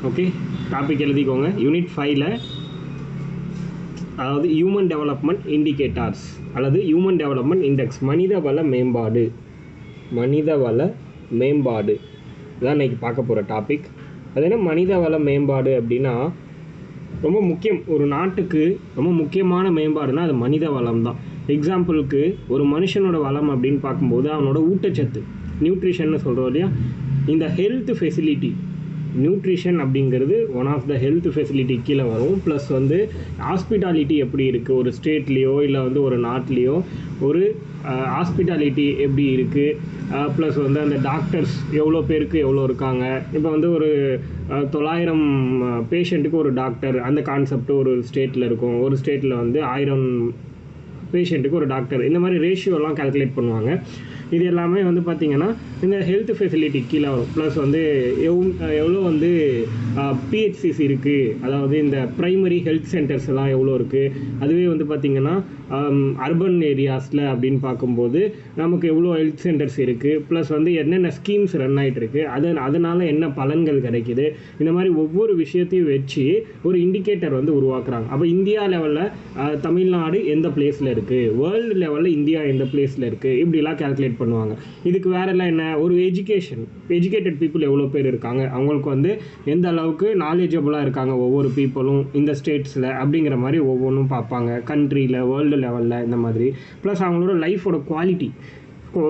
Okay, topic எழுதிக்கோங்க. Unit 5ல் அதாவது human development indicators அல்லது ஹியூமன் டெவலப்மெண்ட் இண்டெக்ஸ், மனிதவள மேம்பாடு. மனிதவள மேம்பாடு இதான் இன்றைக்கி பார்க்க போகிற டாபிக். அது என்ன மனிதவள மேம்பாடு அப்படின்னா, ரொம்ப முக்கியம். ஒரு நாட்டுக்கு ரொம்ப முக்கியமான மேம்பாடுனா அது மனித வளம் தான். எக்ஸாம்பிளுக்கு ஒரு மனுஷனோட வளம் அப்படின்னு பார்க்கும்போது அவனோட ஊட்டச்சத்து, நியூட்ரிஷன்னு சொல்கிறோம் இல்லையா, இந்த ஹெல்த் ஃபெசிலிட்டி, நியூட்ரிஷன் அப்படிங்கிறது one of the health facility கீழே வரும். ப்ளஸ் வந்து ஹாஸ்பிட்டாலிட்டி எப்படி இருக்குது ஒரு ஸ்டேட்லேயோ இல்லை வந்து ஒரு நாட்டிலையோ, ஒரு ஹாஸ்பிட்டாலிட்டி எப்படி இருக்குது, ப்ளஸ் வந்து அந்த டாக்டர்ஸ் எவ்வளோ பேருக்கு எவ்வளோ இருக்காங்க. இப்போ வந்து ஒரு 900 பேஷண்ட்டுக்கு ஒரு டாக்டர், அந்த கான்செப்ட் ஒரு ஸ்டேட்டில் இருக்கும். ஒரு ஸ்டேட்டில் வந்து 1000 பேஷண்ட்டுக்கு ஒரு டாக்டர், இந்த மாதிரி ரேஷியோலாம் கால்குலேட் பண்ணுவாங்க. இது எல்லாமே வந்து பார்த்திங்கன்னா இந்த ஹெல்த் ஃபெசிலிட்டி கீழே வரும். ப்ளஸ் வந்து எவ்வளோ வந்து பிஹெச்சிசி இருக்குது, அதாவது இந்த ப்ரைமரி ஹெல்த் சென்டர்ஸ் எல்லாம் எவ்வளோ இருக்குது. அதுவே வந்து பார்த்திங்கன்னா அர்பன் ஏரியாஸில் அப்படின்னு பார்க்கும்போது நமக்கு எவ்வளோ ஹெல்த் சென்டர்ஸ் இருக்குது, ப்ளஸ் வந்து என்னென்ன ஸ்கீம்ஸ் ரன் ஆகிட்டு இருக்குது, அதனால் என்ன பலன்கள் கிடைக்கிது. இந்த மாதிரி ஒவ்வொரு விஷயத்தையும் வச்சு ஒரு இண்டிகேட்டர் வந்து உருவாக்குறாங்க. அப்போ இந்தியா லெவலில் தமிழ்நாடு எந்த பிளேஸில் இருக்குது, வேர்ல்டு லெவலில் இந்தியா எந்த பிளேஸில் இருக்குது, இப்படிலாம் கால்குலேட் பண்ணுவாங்க. இதுக்கு வேறெல்லாம் என்ன, ஒரு எஜுகேட்டட் பீப்புள் எவ்வளோ பேர் இருக்காங்க, அவங்களுக்கு வந்து எந்த அளவுக்கு நாலேஜபிளாக இருக்காங்க ஒவ்வொரு பீப்புளும் இந்த ஸ்டேட்ஸில் அப்படிங்கிற மாதிரி ஒவ்வொன்றும் பார்ப்பாங்க. கண்ட்ரியில், வேர்ல்டு லெவலில் இந்த மாதிரி. ப்ளஸ் அவங்களோட லைஃபோட குவாலிட்டி,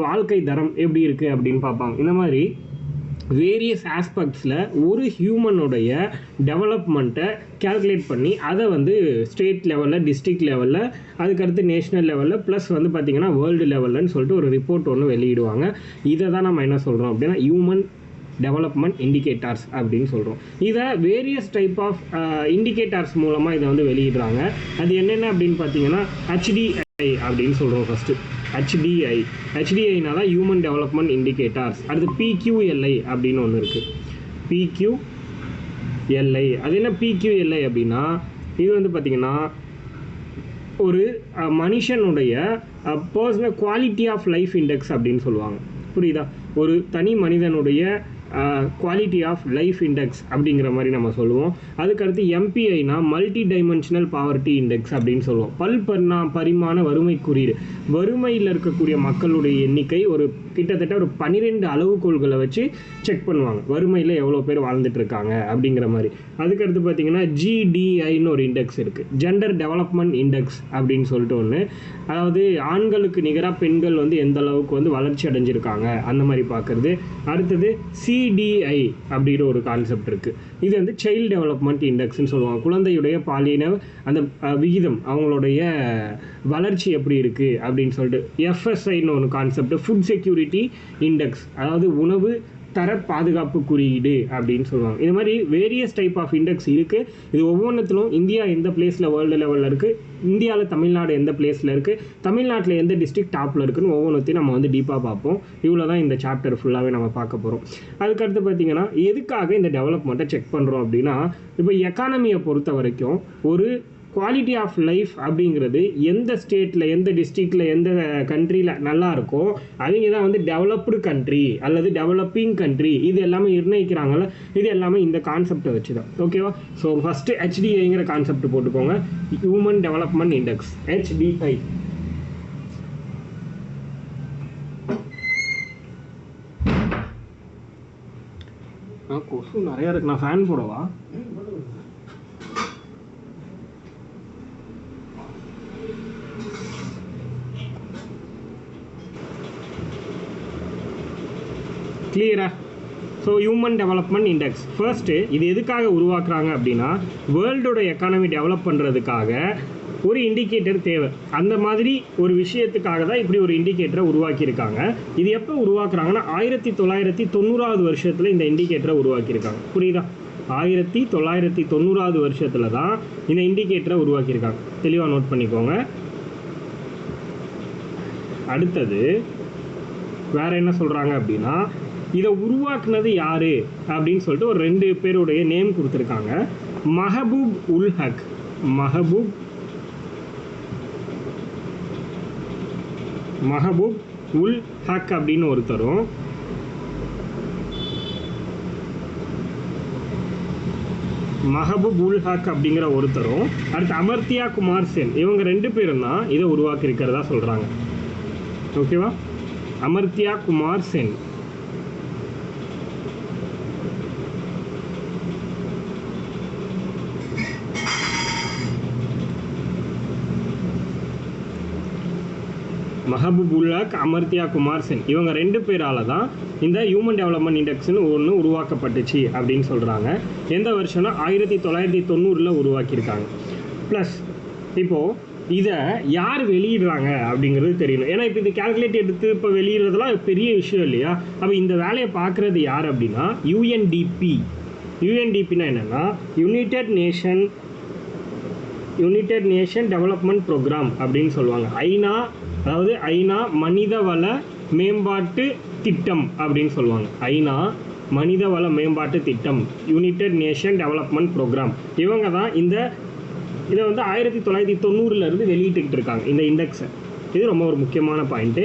வாழ்க்கை தரம் எப்படி இருக்குது அப்படின்னு பார்ப்பாங்க. இந்த மாதிரி வேரியஸ் ஆஸ்பெக்ட்ஸில் ஒரு ஹியூமனுடைய டெவலப்மெண்ட்டை கேல்குலேட் பண்ணி அதை வந்து ஸ்டேட் லெவலில், டிஸ்ட்ரிக்ட் லெவலில், அதுக்கடுத்து நேஷ்னல் லெவலில், ப்ளஸ் வந்து பார்த்திங்கன்னா வேர்ல்டு லெவல்லன்னு சொல்லிட்டு ஒரு ரிப்போர்ட் ஒன்று வெளியிடுவாங்க. இதை தான் நம்ம என்ன சொல்கிறோம் அப்படின்னா ஹியூமன் டெவலப்மெண்ட் இண்டிகேட்டர்ஸ் அப்படின்னு சொல்கிறோம். இதை வேரியஸ் டைப் ஆஃப் இண்டிகேட்டர்ஸ் மூலமாக இதை வந்து வெளியிடுறாங்க. அது என்னென்ன அப்படின்னு பார்த்தீங்கன்னா HDI அப்படின்னு சொல்கிறோம். ஃபஸ்ட்டு HDIனால ஹியூமன் டெவலப்மெண்ட் இண்டிகேட்டர்ஸ். அடுத்து PQLI அப்படின்னு ஒன்று இருக்குது. PQLI அது என்ன PQLI அப்படின்னா, இது வந்து பார்த்திங்கன்னா ஒரு மனுஷனுடைய personal quality of life index அப்படின்னு சொல்லுவாங்க. புரியுதா? ஒரு தனி மனிதனுடைய குவாலிட்டி ஆஃப் லைஃப் இண்டெக்ஸ் அப்படிங்கிற மாதிரி நம்ம சொல்லுவோம். அதுக்கடுத்து MPIனா மல்டி டைமென்ஷனல் பாவர்ட்டி இண்டெக்ஸ் அப்படின்னு சொல்லுவோம். பரிமாண வறுமை குறியீடு. வறுமையில் இருக்கக்கூடிய மக்களுடைய எண்ணிக்கை ஒரு கிட்டத்தட்ட ஒரு 12 அளவுகோல்களை வச்சு செக் பண்ணுவாங்க, வறுமையில் எவ்வளோ பேர் வாழ்ந்துட்டு இருக்காங்க அப்படிங்கிற மாதிரி. அதுக்கடுத்து பார்த்தீங்கன்னா GDIன்னு ஒரு இண்டெக்ஸ் இருக்குது, ஜெண்டர் டெவலப்மெண்ட் இண்டெக்ஸ் அப்படின்னு சொல்லிட்டு ஒன்று. அதாவது ஆண்களுக்கு நிகராக பெண்கள் வந்து எந்த அளவுக்கு வந்து வளர்ச்சி அடைஞ்சிருக்காங்க அந்த மாதிரி பார்க்குறது. அடுத்தது CDI அப்படிங்கிற ஒரு கான்செப்ட் இருக்குது. இது வந்து சைல்டு டெவலப்மெண்ட் இண்டெக்ஸ்ன்னு சொல்லுவாங்க. குழந்தையுடைய பாலின அந்த விகிதம், அவங்களுடைய வளர்ச்சி எப்படி இருக்குது அப்படின்னு சொல்லிட்டு. FSIன்னு ஒரு கான்செப்ட், ஃபுட் செக்யூரிட்டி இண்டெக்ஸ், அதாவது உணவு தர பாதுகாப்பு குறியீடு அப்படின்னு சொல்லுவாங்க. இது மாதிரி வேரியஸ் டைப் ஆஃப் இண்டெக்ஸ் இருக்குது. இது ஒவ்வொன்றத்திலும் இந்தியா எந்த பிளேஸில் வேர்ல்டு லெவலில் இருக்குது, இந்தியாவில் தமிழ்நாடு எந்த பிளேஸில் இருக்குது, தமிழ்நாட்டில் எந்த டிஸ்ட்ரிக்ட் டாப்பில் இருக்குதுன்னு ஒவ்வொன்றத்தையும் நம்ம வந்து டீப்பாக பார்ப்போம். இவ்வளோ தான் இந்த சாப்டர் ஃபுல்லாகவே நம்ம பார்க்க போகிறோம். அதுக்கடுத்து பார்த்திங்கன்னா எதுக்காக இந்த டெவலப்மெண்ட்டை செக் பண்ணுறோம் அப்படின்னா, இப்போ எக்கானமியை பொறுத்த வரைக்கும் ஒரு குவாலிட்டி ஆஃப் லைஃப் அப்படிங்கிறது எந்த ஸ்டேட்டில், எந்த டிஸ்ட்ரிக்டில், எந்த கண்ட்ரியில் நல்லா இருக்கோ அவங்க தான் வந்து டெவலப்டு கண்ட்ரி அல்லது டெவலப்பிங் கண்ட்ரி, இது எல்லாமே நிர்ணயிக்கிறாங்கல்ல. இது எல்லாமே இந்த கான்செப்டை வச்சு தான். ஓகேவா? ஸோ ஃபஸ்ட்டு HDIங்கிற கான்செப்ட் போட்டுக்கோங்க, ஹியூமன் டெவலப்மெண்ட் இண்டெக்ஸ், HDI. கொசு நிறையா இருக்கு, நான் ஃபேன் போடவா? கிளியரா? So human development index first இது எதுக்காக உருவாக்குறாங்க அப்படின்னா, வேர்ல்டோட எக்கானமி டெவலப் பண்ணுறதுக்காக ஒரு இண்டிகேட்டர் தேவை. அந்த மாதிரி ஒரு விஷயத்துக்காக தான் இப்படி ஒரு இண்டிகேட்டரை உருவாக்கியிருக்காங்க. இது எப்போ உருவாக்குறாங்கன்னா 1990 வருஷத்தில் இந்த இண்டிகேட்டரை உருவாக்கியிருக்காங்க. புரியுதா? 1990 வருஷத்தில் தான் இந்த இண்டிகேட்டரை உருவாக்கியிருக்காங்க. தெளிவாக நோட் பண்ணிக்கோங்க. அடுத்தது வேறு என்ன சொல்கிறாங்க அப்படின்னா, இதை உருவாக்குனது யார் அப்படின்னு சொல்லிட்டு ஒரு 2 பேருடைய நேம் கொடுத்துருக்காங்க. மஹபூப் உல் ஹக் அப்படின்னு ஒருத்தரும், மஹபூப் உல் ஹக் அப்படிங்கிற ஒருத்தரும் அடுத்து அமர்த்தியா குமார் சென், இவங்க 2 பேரும் தான் இதை உருவாக்கியிருக்கிறதா சொல்கிறாங்க. ஓகேவா? அமர்த்தியா குமார் சென். மஹபூப் உல் ஹக், அமர்த்தியா குமார் சென், இவங்க 2 பேரால தான் இந்த ஹியூமன் டெவலப்மெண்ட் இண்டெக்ஸ்னு ஒன்று உருவாக்கப்பட்டுச்சு அப்படின்னு சொல்கிறாங்க. எந்த வருஷம்னா 1990 உருவாக்கியிருக்காங்க. ப்ளஸ் இப்போது இதை யார் வெளியிடுறாங்க அப்படிங்கிறது தெரியணும். ஏன்னா இப்போ இந்த கேல்குலேட் எடுத்து இப்போ வெளியிடுறதுலாம் பெரிய விஷயம் இல்லையா? அப்போ இந்த வேலையை பார்க்குறது யார் அப்படின்னா யூஎன்டிபி. யூஎன்டிபின்னா என்னென்னா யுனைடெட் நேஷன் டெவலப்மெண்ட் ப்ரோக்ராம் அப்படின்னு சொல்லுவாங்க. ஐநா, அதாவது ஐநா மனிதவள மேம்பாட்டு திட்டம் அப்படின்னு சொல்லுவாங்க. ஐநா மனிதவள மேம்பாட்டு திட்டம், யுனைடெட் நேஷன் டெவலப்மெண்ட் ப்ரோக்ராம். இவங்க தான் இதை வந்து 1990 வெளியிட்டுக்கிட்டு இருக்காங்க இந்த இண்டெக்ஸை. இது ரொம்ப ஒரு முக்கியமான பாயிண்ட்டு.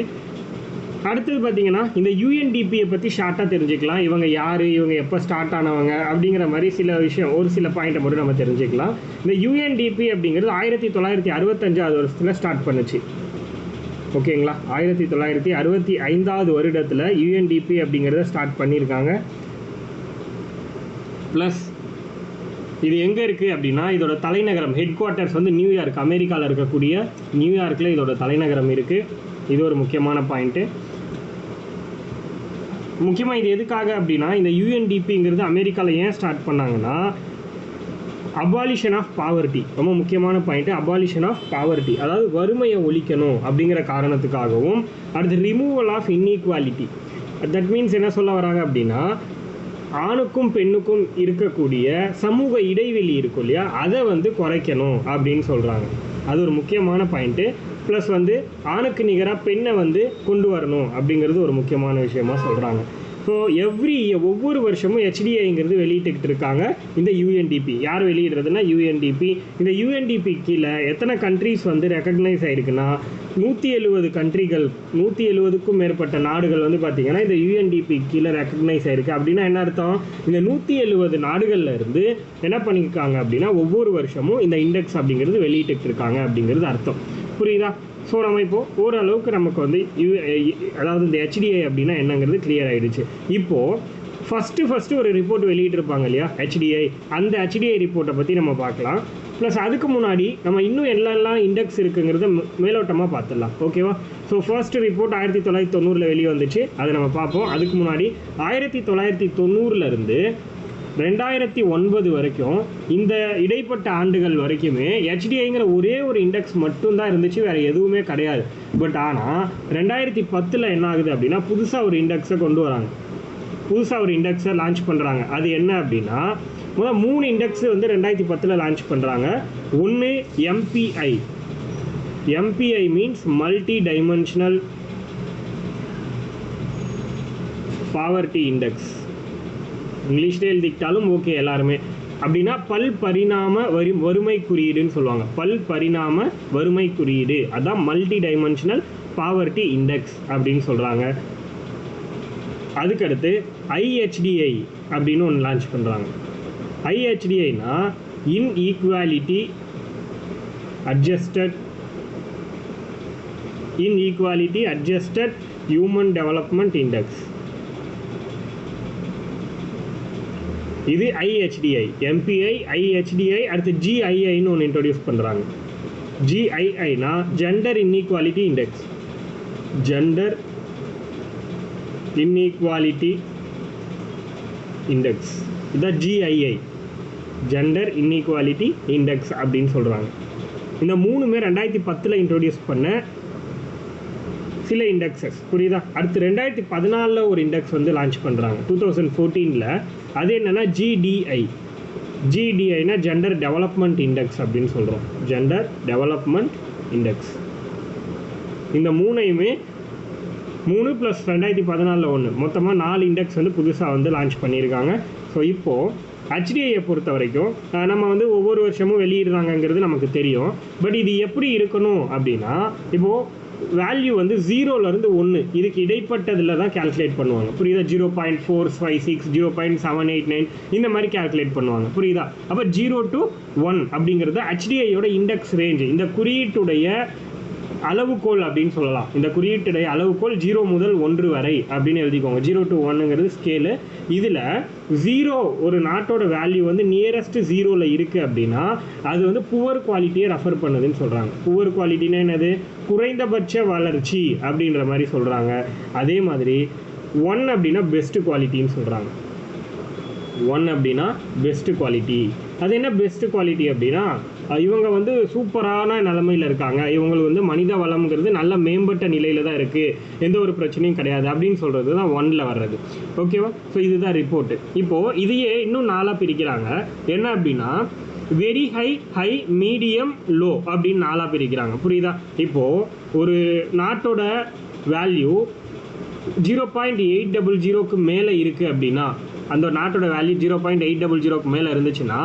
அடுத்தது பார்த்தீங்கன்னா இந்த யூஎன்டிபியை பற்றி ஷார்ட்டாக தெரிஞ்சுக்கலாம். இவங்க யார், இவங்க எப்போ ஸ்டார்ட் ஆனவங்க அப்படிங்கிற மாதிரி சில விஷயம், ஒரு சில பாயிண்ட்டை மட்டும் நம்ம தெரிஞ்சுக்கலாம். இந்த யூஎன்டிபி அப்படிங்கிறது 1965 வருஷத்தில் ஸ்டார்ட் பண்ணுச்சு. ஓகேங்களா? 1965 வருடத்தில் யூஎன்டிபி அப்படிங்கிறத ஸ்டார்ட் பண்ணியிருக்காங்க. ப்ளஸ் இது எங்கே இருக்குது அப்படின்னா இதோட தலைநகரம், ஹெட் குவார்ட்டர்ஸ் வந்து நியூயார்க், அமெரிக்காவில் இருக்கக்கூடிய நியூயார்க்கில் இதோட தலைநகரம் இருக்குது. இது ஒரு முக்கியமான பாயிண்ட்டு. முக்கியமாக இது எதுக்காக அப்படின்னா இந்த யூஎன்டிபிங்கிறது அமெரிக்காவில் ஏன் ஸ்டார்ட் பண்ணாங்கன்னா அபாலிஷன் ஆஃப் பாவர்ட்டி, ரொம்ப முக்கியமான பாயிண்ட்டு. அபாலிஷன் ஆஃப் பாவர்ட்டி, அதாவது வறுமையை ஒழிக்கணும் அப்படிங்கிற காரணத்துக்காகவும், அடுத்து removal of inequality. That means என்ன சொல்ல வராங்க அப்படின்னா ஆணுக்கும் பெண்ணுக்கும் இருக்கக்கூடிய சமூக இடைவெளி இருக்கும் இல்லையா, அதை வந்து குறைக்கணும் அப்படின்னு சொல்கிறாங்க. அது ஒரு முக்கியமான பாயிண்ட்டு. ப்ளஸ் வந்து ஆணுக்கு நிகராக பெண்ணை வந்து கொண்டு வரணும் அப்படிங்கிறது ஒரு முக்கியமான விஷயமா சொல்கிறாங்க. ஸோ ஒவ்வொரு வருஷமும் HDIங்கிறது வெளியிட்டுக்கிட்டு இருக்காங்க இந்த யூஎன்டிபி. யார் வெளியிடுறதுன்னா யூஎன்டிபி. இந்த யூஎன்டிபி கீழே எத்தனை கண்ட்ரிஸ் வந்து ரெக்கக்னைஸ் ஆகிருக்குன்னா 170 கண்ட்ரிகள், 170க்கும் மேற்பட்ட நாடுகள் வந்து பார்த்திங்கன்னா இந்த யூஎன்டிபி கீழே ரெக்கக்னைஸ் ஆகிருக்கு. அப்படின்னா என்ன அர்த்தம்? இந்த 170 நாடுகளில் இருந்து என்ன பண்ணியிருக்காங்க அப்படின்னா ஒவ்வொரு வருஷமும் இந்த இண்டெக்ஸ் அப்படிங்கிறது வெளியிட்டு இருக்காங்க அப்படிங்கிறது அர்த்தம். புரியுதா? ஸோ நம்ம இப்போது ஓரளவுக்கு நமக்கு வந்து அதாவது இந்த HDI அப்படின்னா என்னங்கிறது கிளியர் ஆகிடுச்சு. இப்போது ஃபஸ்ட்டு ஒரு ரிப்போர்ட் வெளியிட்டிருப்பாங்க இல்லையா HDI, அந்த HDI ரிப்போர்ட்டை பற்றி நம்ம பார்க்கலாம். ப்ளஸ் அதுக்கு முன்னாடி நம்ம இன்னும் எல்லாம் இண்டெக்ஸ் இருக்குங்கிறத மேலோட்டமாக பார்த்துடலாம். ஓகேவா? ஸோ ஃபர்ஸ்ட் ரிப்போர்ட் 1990 வெளியே வந்துச்சு, அதை நம்ம பார்ப்போம். அதுக்கு முன்னாடி 1990 2009 வரைக்கும் இந்த இடைப்பட்ட ஆண்டுகள் வரைக்குமே HDIங்கிற ஒரே ஒரு இண்டெக்ஸ் மட்டும்தான் இருந்துச்சு, வேறு எதுவுமே கிடையாது. பட் ஆனால் 2010 என்ன ஆகுது அப்படின்னா புதுசாக ஒரு இண்டெக்ஸை கொண்டு வராங்க, புதுசாக ஒரு இண்டெக்ஸை லான்ச் பண்ணுறாங்க. அது என்ன அப்படின்னா முதல் 3 இண்டெக்ஸ் வந்து 2010 லான்ச் பண்ணுறாங்க. ஒன்று MPI means multi dimensional poverty index, இங்கிலீஷ்லேயே எழுதிக்கிட்டாலும் ஓகே எல்லாருமே. அப்படின்னா பல்பரிணாம வறுமை குறியீடுன்னு சொல்லுவாங்க. பல்பரிணாம வறுமை குறியீடு, அதான் மல்டி டைமென்ஷனல் பாவர்ட்டி இண்டெக்ஸ் அப்படின்னு சொல்கிறாங்க. அதுக்கடுத்து IHDI அப்படின்னு ஒன்று லான்ச் பண்ணுறாங்க. IHDIனா inequality adjusted human development index. இது IHDI. MPI, IHDI, அடுத்து GIIன்னு ஒன்று இன்ட்ரோடியூஸ் பண்ணுறாங்க. GIIனா gender inequality index. Gender inequality index, இதுதான் GII, ஜெண்டர் இன்இக்வாலிட்டி இண்டெக்ஸ் அப்படின்னு சொல்கிறாங்க. இந்த 3மே 2010 இன்ட்ரோடியூஸ் பண்ண சில இண்டெக்ஸஸ். புரியுதா? அடுத்து 2014 ஒரு இண்டெக்ஸ் வந்து லான்ச் பண்ணுறாங்க 2014. அது என்னென்னா GDIனா ஜெண்டர் டெவலப்மெண்ட் இண்டெக்ஸ் அப்படின்னு சொல்கிறோம். Gender development index. இந்த 3ஐயுமே 3 + 2014 ஒன்று, மொத்தமாக 4 இண்டெக்ஸ் வந்து புதுசாக வந்து லான்ச் பண்ணியிருக்காங்க. ஸோ இப்போது HDIயை பொறுத்த வரைக்கும் நம்ம வந்து ஒவ்வொரு வருஷமும் வெளியிடுறாங்கங்கிறது நமக்கு தெரியும். பட் இது எப்படி இருக்கணும் அப்படின்னா இப்போது வேல்யூ வந்து 0லேருந்து 1 இதுக்கு இடைப்பட்டதில் தான் கேல்குலேட் பண்ணுவாங்க. புரியுதா? 0.456, 0.789 இந்த மாதிரி கேல்குலேட் பண்ணுவாங்க. புரியுதா? அப்போ 0 to 1 அப்படிங்கிறது HDIயோட இண்டெக்ஸ் ரேஞ்சு, இந்த குறியீட்டுடைய அளவுகோல் அப்படின்னு சொல்லலாம். இந்த குறியீட்டுடைய அளவுகோல் 0 முதல் 1 வரை அப்படின்னு எழுதிக்கோங்க. 0 to 1ங்கிறது ஸ்கேலு. இதில் 0 ஒரு நாட்டோட வேல்யூ வந்து நியரஸ்ட் 0ல் இருக்குது அப்படின்னா அது வந்து புவர் குவாலிட்டியை ரெஃபர் பண்ணுதுன்னு சொல்கிறாங்க. புவர் குவாலிட்டினா என்னது? குறைந்தபட்ச வளர்ச்சி அப்படின்ற மாதிரி சொல்கிறாங்க. அதே மாதிரி 1 அப்படின்னா பெஸ்ட் குவாலிட்டின்னு சொல்கிறாங்க. 1 அப்படின்னா பெஸ்ட் குவாலிட்டி. அது என்ன பெஸ்ட் குவாலிட்டி அப்படின்னா இவங்க வந்து சூப்பரான நிலைமையில் இருக்காங்க, இவங்களுக்கு வந்து மனித வளம்ங்கிறது நல்ல மேம்பட்ட நிலையில் தான் இருக்குது, எந்த ஒரு பிரச்சனையும் கிடையாது அப்படின்னு சொல்கிறது தான் 1ல் வர்றது. ஓகேவா? ஸோ இதுதான் ரிப்போர்ட்டு. இப்போது இதையே இன்னும் 4ஆக பிரிக்கிறாங்க. என்ன அப்படின்னா very high, high, medium, low அப்படின்னு 4ஆக பிரிக்கிறாங்க. புரியுதா? இப்போது ஒரு நாட்டோட வேல்யூ 0.800க்கு மேலே இருக்குது அப்படின்னா, அந்த நாட்டோட வேல்யூ 0.800க்கு மேலே இருந்துச்சுன்னா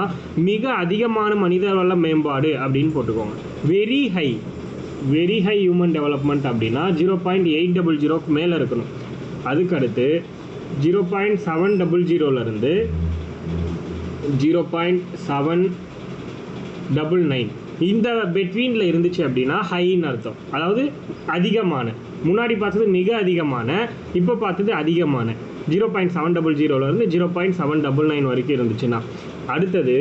மிக அதிகமான மனித வள மேம்பாடு அப்படின்னு போட்டுக்கோங்க. Very high, very high human development அப்படின்னா 0.800க்கு மேலே இருக்கணும். அதுக்கடுத்து 0.700லேருந்து 0.799 இந்த பெட்வீனில் இருந்துச்சு அப்படின்னா ஹைன்னு அர்த்தம். அதாவது அதிகமான, முன்னாடி பார்த்தது மிக அதிகமான, இப்போ பார்த்தது அதிகமான. 0.700லேருந்து 0.799 வரைக்கும் இருந்துச்சுன்னா. அடுத்தது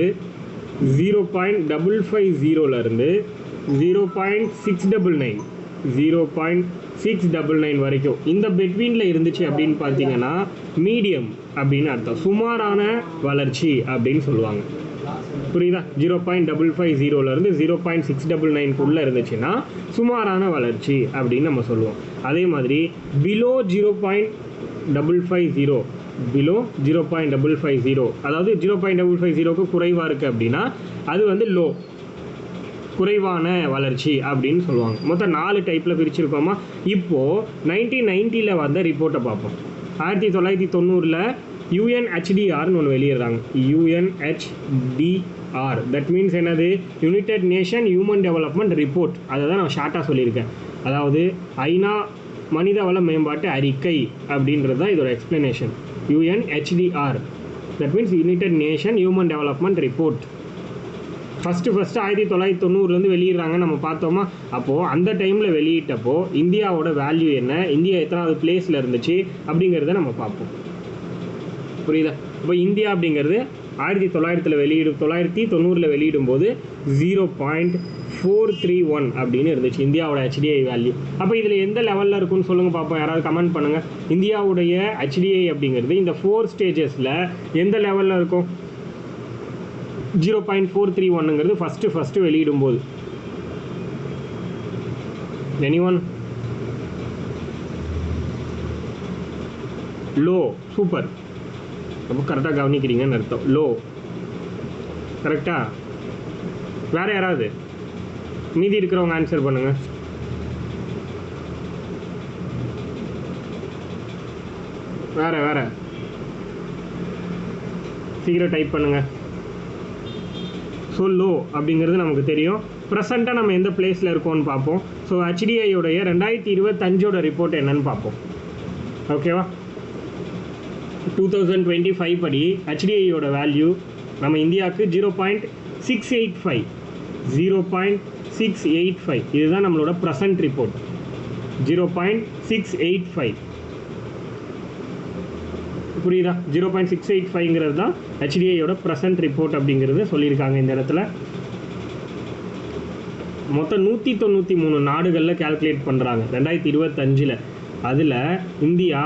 0.550லேருந்து 0.699 0.699 வரைக்கும் இந்த பெட்வீனில் இருந்துச்சு அப்படின்னு பார்த்தீங்கன்னா மீடியம் அப்படின்னு அர்த்தம், சுமாரான வளர்ச்சி அப்படின்னு சொல்லுவாங்க. புரியுதா? 0.550லேருந்து 0.699க்குள்ளே இருந்துச்சுன்னா சுமாரான வளர்ச்சி அப்படின்னு நம்ம சொல்லுவோம். அதே மாதிரி பிலோ 0.550, பிலோ 0.550, அதாவது 0.550க்கு குறைவாக இருக்குது அப்படின்னா அது வந்து லோ, குறைவான வளர்ச்சி அப்படின்னு சொல்லுவாங்க. மொத்தம் 4 டைப்பில் பிரிச்சிருக்கோமா? இப்போது 1990ல் வந்த ரிப்போர்ட்டை பார்ப்போம். 1990ல் UNHDRன்னு ஒன்று வெளியிடுறாங்க. UNHDR, தட் மீன்ஸ் என்னது? United nation human development report. அதை தான் நான் ஷார்ட்டாக சொல்லியிருக்கேன். அதாவது ஐநா மனித வள மேம்பாட்டு அறிக்கை அப்படின்றது தான் இதோட explanation. UNHDR, that means united nation human development report. First 1990லேருந்து வெளியிடுறாங்க நம்ம பார்த்தோமா? அப்போது அந்த டைமில் வெளியிட்டப்போ இந்தியாவோட வேல்யூ என்ன, இந்தியா எத்தனாவது பிளேஸில் இருந்துச்சு அப்படிங்கிறத நம்ம பார்ப்போம். புரியுதா? இப்போ இந்தியா அப்படிங்கிறது 1990ல் வெளியிடும்போது 0.431 அப்படின்னு இருந்துச்சு இந்தியாவோட HDI வேல்யூ. அப்போ இதில் எந்த லெவலில் இருக்குன்னு சொல்லுங்கள் பார்ப்போம். யாராவது கமெண்ட் பண்ணுங்கள். இந்தியாவுடைய HDI அப்படிங்கிறது இந்த 4 ஸ்டேஜஸில் எந்த லெவலில் இருக்கும்? 0.431ங்கிறது ஃபஸ்ட்டு வெளியிடும்போது. எனிஒன்? லோ. சூப்பர், ரொம்ப கரெக்டாக கவனிக்கிறீங்கன்னு அர்த்தம். லோ, கரெக்டா? வேறு யாராவது? மீதி இருக்கிறவங்க ஆன்சர் பண்ணுங்கள். வேறு சீக்கிரம் டைப் பண்ணுங்கள். ஸோ லோ அப்படிங்கிறது நமக்கு தெரியும். ப்ரெசண்ட்டாக நம்ம எந்த பிளேஸில் இருக்கோம்னு பார்ப்போம். ஸோ HDIயோடைய 2025ஓட ரிப்போர்ட் என்னன்னு பார்ப்போம். ஓகேவா? 2025 படி HDIயோட வேல்யூ நம்ம இந்தியாவுக்கு 0.685, 0.685 இதுதான் நம்மளோட ப்ரெசன்ட் ரிப்போர்ட். 0.685 புரியுதா? 0.685ங்கிறது தான் HDIயோட ப்ரெசன்ட் ரிப்போர்ட் அப்படிங்கிறது சொல்லியிருக்காங்க இந்த இடத்துல. மொத்தம் 193 நாடுகளில் கேல்குலேட் பண்ணுறாங்க 2025. அதில் இந்தியா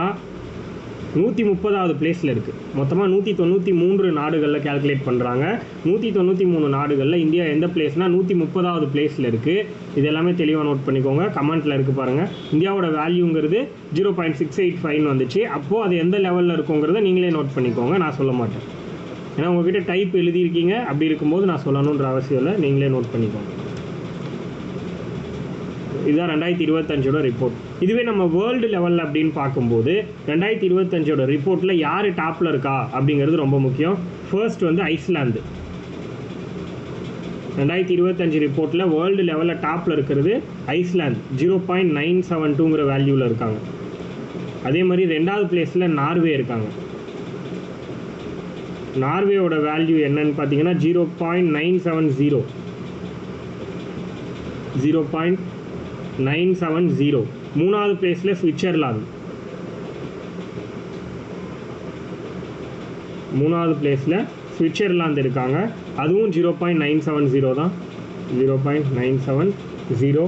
130வது பிளேஸில் இருக்குது. மொத்தமாக 193 நாடுகளில் கேல்குலேட் பண்ணுறாங்க. 193 நாடுகளில் இந்தியா எந்த பிளேஸ்னால் 130வது பிளேஸில் இருக்குது. இது எல்லாமே தெளிவாக நோட் பண்ணிக்கோங்க. கமெண்ட்டில் இருக்குது பாருங்கள். இந்தியாவோட வேல்யூங்கிறது 0.685 வந்துச்சு. அப்போது அது எந்த லெவலில் இருக்குங்கிறத நீங்களே நோட் பண்ணிக்கோங்க, நான் சொல்ல மாட்டேன். ஏன்னா உங்கள்கிட்ட டைப் எழுதியிருக்கீங்க, அப்படி இருக்கும்போது நான் சொல்லணுன்ற அவசியம் இல்லை, நீங்களே நோட் பண்ணிக்கோங்க. இதுதான் 2025ஓட ரிப்போர்ட். இதுவே நம்ம வேர்ல்டு லெவலில் அப்படின்னு பார்க்கும்போது 2025ஓட ரிப்போர்ட்டில் யார் டாப்பில் இருக்கா அப்படிங்கிறது ரொம்ப முக்கியம். ஃபர்ஸ்ட் வந்து ஐஸ்லாந்து. 2025 ரிப்போர்ட்டில் வேர்ல்டு லெவலில் டாப்பில் இருக்கிறது ஐஸ்லாந்து 0.972ங்கிற வேல்யூவில் இருக்காங்க. அதே மாதிரி 2வது பிளேஸில் நார்வே இருக்காங்க. நார்வேயோட வேல்யூ என்னன்னு பார்த்தீங்கன்னா 0.970. 0.970. 3வது பிளேஸில் சுவிட்சர்லாந்து. 3வது பிளேஸில் சுவிட்சர்லாந்து இருக்காங்க. அதுவும் 0.970 தான். 0.970.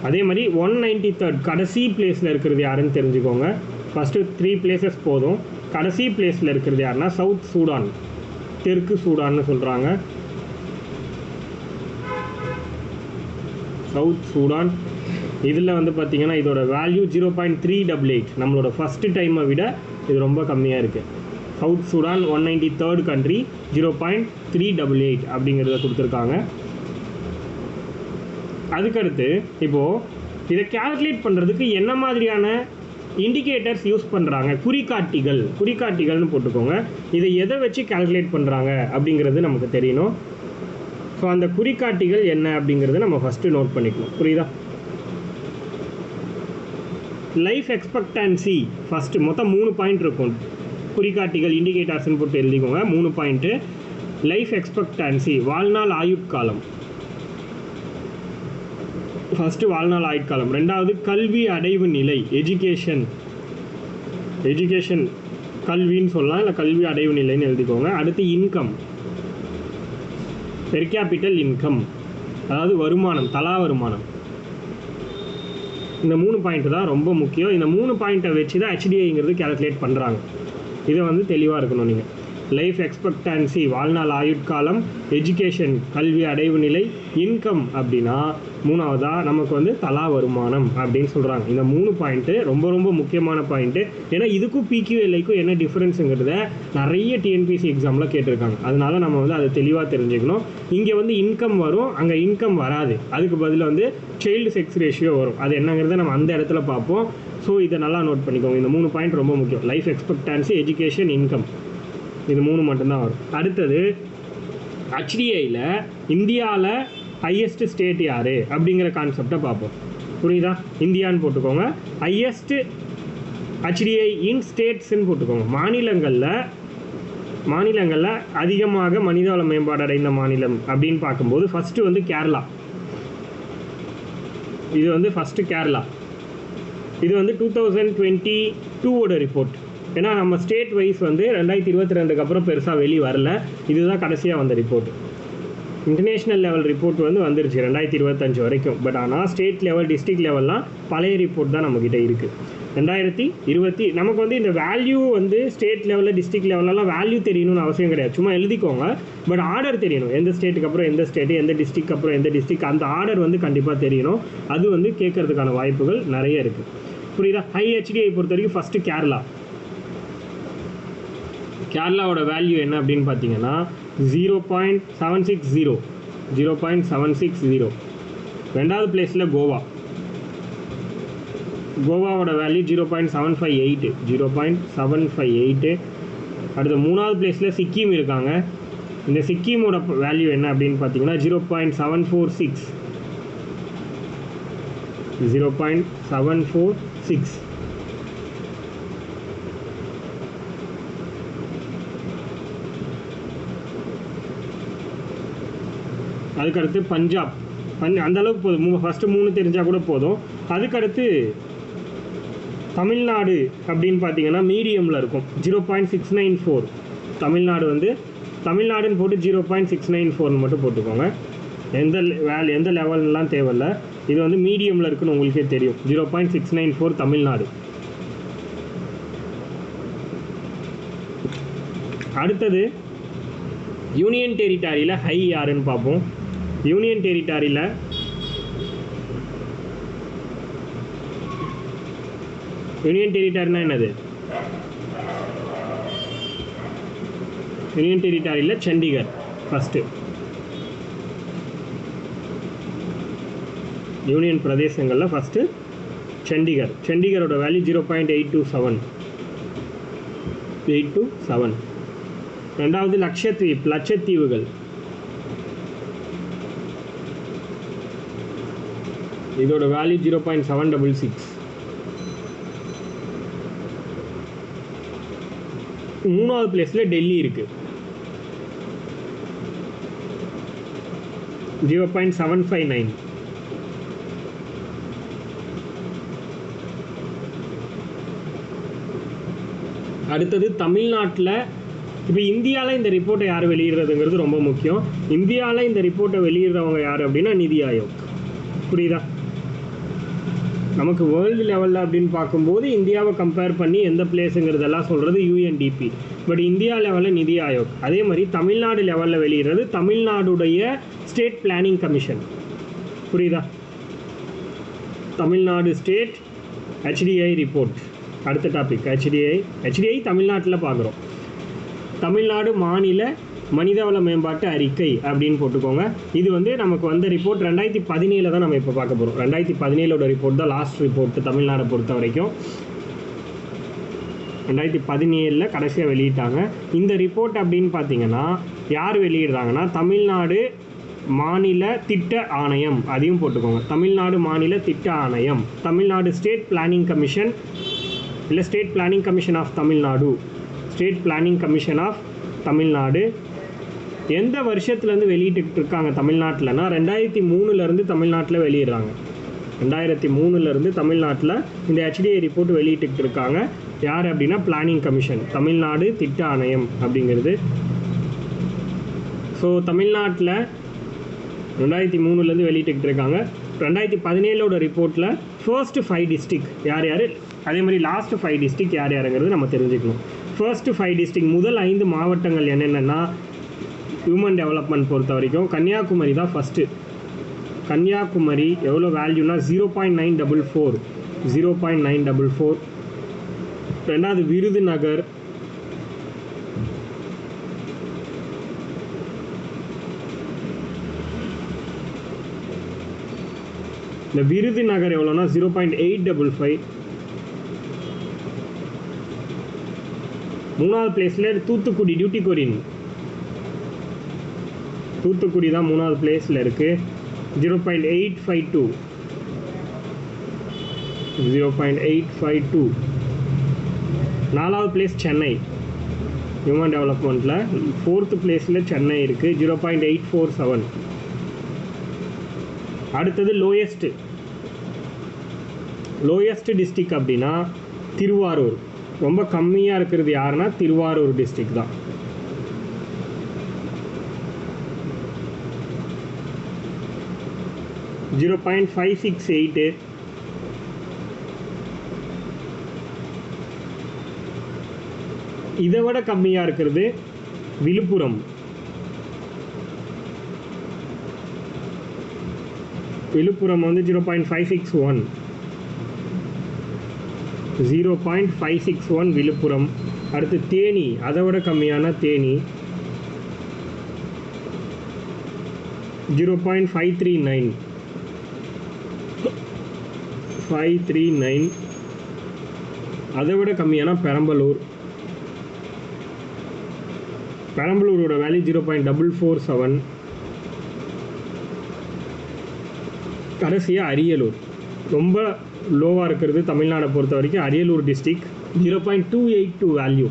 அதே மாதிரி 193rd கடைசி பிளேஸில் இருக்கிறது யாருன்னு தெரிஞ்சுக்கோங்க. ஃபஸ்ட்டு 3 பிளேசஸ் போதும். கடைசி பிளேஸில் இருக்கிறது யாருன்னா சவுத் சூடான், தெற்கு சூடான்னு சொல்கிறாங்க. South Sudan. இதில் வந்து பார்த்திங்கன்னா இதோட வேல்யூ 0.388. நம்மளோட ஃபஸ்ட்டு டைமை விட இது ரொம்ப கம்மியாக இருக்குது. சவுத் சூடான் 193rd கண்ட்ரி 0.388 அப்படிங்கிறத கொடுத்துருக்காங்க. அதுக்கடுத்து இப்போது இதை கேல்குலேட் பண்ணுறதுக்கு என்ன மாதிரியான இண்டிகேட்டர்ஸ் யூஸ் பண்ணுறாங்க? குறிகாட்டிகள்னு போட்டுக்கோங்க. இதை எதை வச்சு கேல்குலேட் பண்ணுறாங்க அப்படிங்கிறது நமக்கு தெரியணும். ஸோ அந்த குறிகாட்டிகள் என்ன அப்படிங்கிறத நம்ம ஃபஸ்ட்டு நோட் பண்ணிக்கணும். புரியுதா? லைஃப் எக்ஸ்பெக்டன்சி ஃபஸ்ட்டு மொத்தம் 3 பாயிண்ட் இருக்கும். குறிகாட்டிகள் இண்டிகேட்டர்ஸ்ன்னு போட்டு எழுதிக்கோங்க. 3 பாயிண்ட்டு. லைஃப் எக்ஸ்பெக்டன்சி வாழ்நாள் ஆயுட்காலம். ஃபஸ்ட்டு வாழ்நாள் ஆயுட்காலம். 2வது கல்வி அடைவு நிலை, எஜுகேஷன் கல்வின்னு சொல்லலாம், இல்லை கல்வி அடைவு நிலைன்னு எழுதிக்கோங்க. அடுத்து இன்கம், பெர் கேபிட்டல் இன்கம், அதாவது வருமானம், தலா வருமானம். இந்த 3 பாயிண்ட் தான் ரொம்ப முக்கியம். இந்த 3 பாயிண்ட்டை வச்சு தான் HDIங்கிறது கேல்குலேட் பண்ணுறாங்க. இதை வந்து தெளிவாக இருக்கணும் நீங்கள். லைஃப் எக்ஸ்பெக்டன்சி வாழ்நாள் ஆயுட்காலம், எஜுகேஷன் கல்வி அடைவு நிலை, இன்கம் அப்படின்னா 3வதாக நமக்கு வந்து தலா வருமானம் அப்படின்னு சொல்கிறாங்க. இந்த 3 பாயிண்ட்டு ரொம்ப ரொம்ப முக்கியமான பாயிண்ட்டு. ஏன்னா இதுக்கும் PQLIக்கும் என்ன டிஃப்ரென்ஸுங்கிறத நிறைய TNPSC எக்ஸாமில் கேட்டிருக்காங்க. அதனால நம்ம வந்து அதை தெளிவாக தெரிஞ்சுக்கணும். இங்கே வந்து இன்கம் வரும், அங்கே இன்கம் வராது. அதுக்கு பதில் வந்து சைல்டு செக்ஸ் ரேஷியோ வரும். அது என்னங்கிறத நம்ம அந்த இடத்துல பார்ப்போம். ஸோ இதை நல்லா நோட் பண்ணிக்கோங்க. இந்த 3 பாயிண்ட் ரொம்ப முக்கியம். லைஃப் எக்ஸ்பெக்டன்சி, எஜுகேஷன், இன்கம், இது 3 மட்டும்தான் வரும். அடுத்தது HDIயில் இந்தியாவில் ஹையஸ்ட் ஸ்டேட் யார் அப்படிங்கிற கான்செப்டை பார்ப்போம். புரியுதா? இந்தியான்னு போட்டுக்கோங்க. ஹையஸ்ட் HDI இன் ஸ்டேட்ஸ்ன்னு போட்டுக்கோங்க. மாநிலங்களில் அதிகமாக மனிதவள மேம்பாடு அடைந்த மாநிலம் அப்படின்னு பார்க்கும்போது ஃபஸ்ட்டு வந்து கேரளா. இது வந்து ஃபஸ்ட்டு கேரளா. இது வந்து 2022 ரிப்போர்ட். ஏன்னா நம்ம ஸ்டேட் வைஸ் வந்து 2022 அப்புறம் பெருசாக வெளியே வரல. இதுதான் கடைசியாக வந்த ரிப்போர்ட். இன்டர்நேஷ்னல் லெவல் ரிப்போர்ட் வந்து வந்துருச்சு 2025 வரைக்கும். பட் ஆனால் ஸ்டேட் லெவல், டிஸ்ட்ரிக்ட் லெவல்லாம் பழைய ரிப்போர்ட் தான் நம்மக்கிட்ட இருக்குது. 2020 நமக்கு வந்து இந்த வேல்யூ வந்து ஸ்டேட் லெவலில், டிஸ்ட்ரிக்ட் லெவலெல்லாம் வேல்யூ தெரியணும்னு அவசியம் கிடையாது. சும்மா எழுதிக்கோங்க. பட் ஆர்டர் தெரியணும். எந்த ஸ்டேட்டுக்கு அப்புறம் எந்த ஸ்டேட்டு, எந்த டிஸ்ட்ரிக்ட் அப்புறம் எந்த டிஸ்ட்ரிக்ட், அந்த ஆர்டர் வந்து கண்டிப்பாக தெரியணும். அது வந்து கேட்கறதுக்கான வாய்ப்புகள் நிறைய இருக்குது. புரியுதா? ஹை HDI பொறுத்த வரைக்கும் ஃபஸ்ட்டு கேரளாவோட வேல்யூ என்ன அப்படின்னு பார்த்தீங்கன்னா 0.760. 0.760. 2வது பிளேஸில் கோவாவோட வேல்யூ 0.758. 0.758. அடுத்து 3வது பிளேஸில் சிக்கிம் இருக்காங்க. இந்த சிக்கிமோட வேல்யூ என்ன அப்படின்னு பார்த்தீங்கன்னா 0.746. 0.746. அதுக்கடுத்து பஞ்சாப். அந்தளவுக்கு போதும். ஃபஸ்ட்டு 3 தெரிஞ்சால் கூட போதும். அதுக்கடுத்து தமிழ்நாடு அப்படின்னு பார்த்தீங்கன்னா மீடியமில் இருக்கும். 0.694. தமிழ்நாடு வந்து தமிழ்நாடுன்னு போட்டு 0.694 மட்டும் போட்டுக்கோங்க. எந்த லெவல்லாம் தேவையில்லை. இது வந்து மீடியமில் இருக்குன்னு உங்களுக்கே தெரியும். 0.694 தமிழ்நாடு. அடுத்தது யூனியன் டெரிட்டரியில் ஹை யாருன்னு பார்ப்போம். யூனியன் டெரிட்டரியில் என்னது? யூனியன் டெரிட்டரியில் சண்டிகர் ஃபஸ்ட்டு. யூனியன் பிரதேசங்களில் ஃபஸ்ட்டு சண்டிகரோட வேல்யூ 0.827. 827. 2வது லட்சத்தீவுகள் இதோட வேல்யூ 0.766. மூணாவது பிளேஸில் டெல்லி இருக்குது, 0.759. அடுத்தது தமிழ்நாட்டில். இப்போ இந்தியாவில் இந்த ரிப்போர்ட்டை யார் வெளியிடுறதுங்கிறது ரொம்ப முக்கியம். இந்தியாவில் இந்த ரிப்போர்ட்டை வெளியிடுறவங்க யார் அப்படின்னா நிதி ஆயோக். புரியுதா? நமக்கு வேர்ல்டு லெவலில் அப்படின்னு பார்க்கும்போது இந்தியாவை கம்பேர் பண்ணி எந்த பிளேஸுங்கிறதெல்லாம் சொல்கிறது யூஎன்டிபி. பட் இந்தியா லெவலில் நிதி ஆயோக். அதே மாதிரி தமிழ்நாடு லெவலில் வெளியிடுறது தமிழ்நாடுடைய ஸ்டேட் பிளானிங் கமிஷன். புரியுதா? Tamil Nadu state HDI report. அடுத்த டாபிக் HDI தமிழ்நாட்டில் பார்க்குறோம். தமிழ்நாடு மாநில மனிதவள மேம்பாட்டு அறிக்கை அப்படின்னு போட்டுக்கோங்க. இது வந்து நமக்கு வந்த ரிப்போர்ட் 2017 தான் நம்ம இப்போ பார்க்க போகிறோம். 2017 ரிப்போர்ட் தான் லாஸ்ட் ரிப்போர்ட் தமிழ்நாடை பொறுத்த வரைக்கும். 2017 கடைசியாக வெளியிட்டாங்க. இந்த ரிப்போர்ட் அப்படின்னு பார்த்தீங்கன்னா யார் வெளியிடுறாங்கன்னா தமிழ்நாடு மாநில திட்ட ஆணையம், அதையும் போட்டுக்கோங்க. தமிழ்நாடு மாநில திட்ட ஆணையம், தமிழ்நாடு ஸ்டேட் பிளானிங் கமிஷன், இல்லை state planning commission of Tamil Nadu, state planning commission of Tamil Nadu. எந்த வருஷத்துலேருந்து வெளியிட்டு இருக்காங்க தமிழ்நாட்டில்னா 2003 தமிழ்நாட்டில் வெளியிடுறாங்க. 2003 தமிழ்நாட்டில் இந்த HDI ரிப்போர்ட் வெளியிட்டு இருக்காங்க. யார் அப்படின்னா பிளானிங் கமிஷன், தமிழ்நாடு திட்ட ஆணையம் அப்படிங்கிறது. ஸோ தமிழ்நாட்டில் 2003 வெளியிட்டு இருக்காங்க. 2017 ரிப்போர்ட்டில் ஃபர்ஸ்ட் 5 டிஸ்ட்ரிக்ட் யார் யார், அதே மாதிரி லாஸ்ட் 5 டிஸ்ட்ரிக்ட் யார் யாருங்கிறது நம்ம தெரிஞ்சுக்கணும். ஃபர்ஸ்ட் 5 டிஸ்ட்ரிக்ட், முதல் 5 மாவட்டங்கள் என்னென்னா ஹியூமன் டெவலப்மெண்ட் பொறுத்த வரைக்கும் கன்னியாகுமரி தான் ஃபஸ்ட்டு. கன்னியாகுமரி எவ்வளோ வேல்யூனா 0.944, 0.944. ரெண்டாவது விருதுநகர், இந்த விருதுநகர் எவ்வளோனா 0.855. மூணாவது பிளேஸில் தூத்துக்குடி, டியூட்டிகோரின் தூத்துக்குடி தான் மூணாவது பிளேஸில் இருக்குது, 0.852, 0.852. நாலாவது பிளேஸ் சென்னை ஹியூமன் டெவலப்மெண்ட்டில். 4th பிளேஸில் சென்னை இருக்குது, 0.847. அடுத்தது லோயஸ்ட் டிஸ்ட்ரிக்ட் அப்படின்னா திருவாரூர். ரொம்ப கம்மியாக இருக்கிறது யாருன்னா திருவாரூர் டிஸ்ட்ரிக்ட் தான். .568. இதை விட கம்மியாக இருக்கிறது விழுப்புரம். விழுப்புரம் வந்து 0.561, 0.561 விழுப்புரம். அடுத்து தேனி, அதை விட கம்மியான தேனி 0.539, 539. அதை விட கம்மியான பெரம்பலூரோட வேல்யூ 0.447. கடைசியாக அரியலூர், ரொம்ப லோவாக இருக்கிறது தமிழ்நாடை பொறுத்த வரைக்கும் அரியலூர் டிஸ்ட்ரிக்ட், 0.282 வேல்யூ,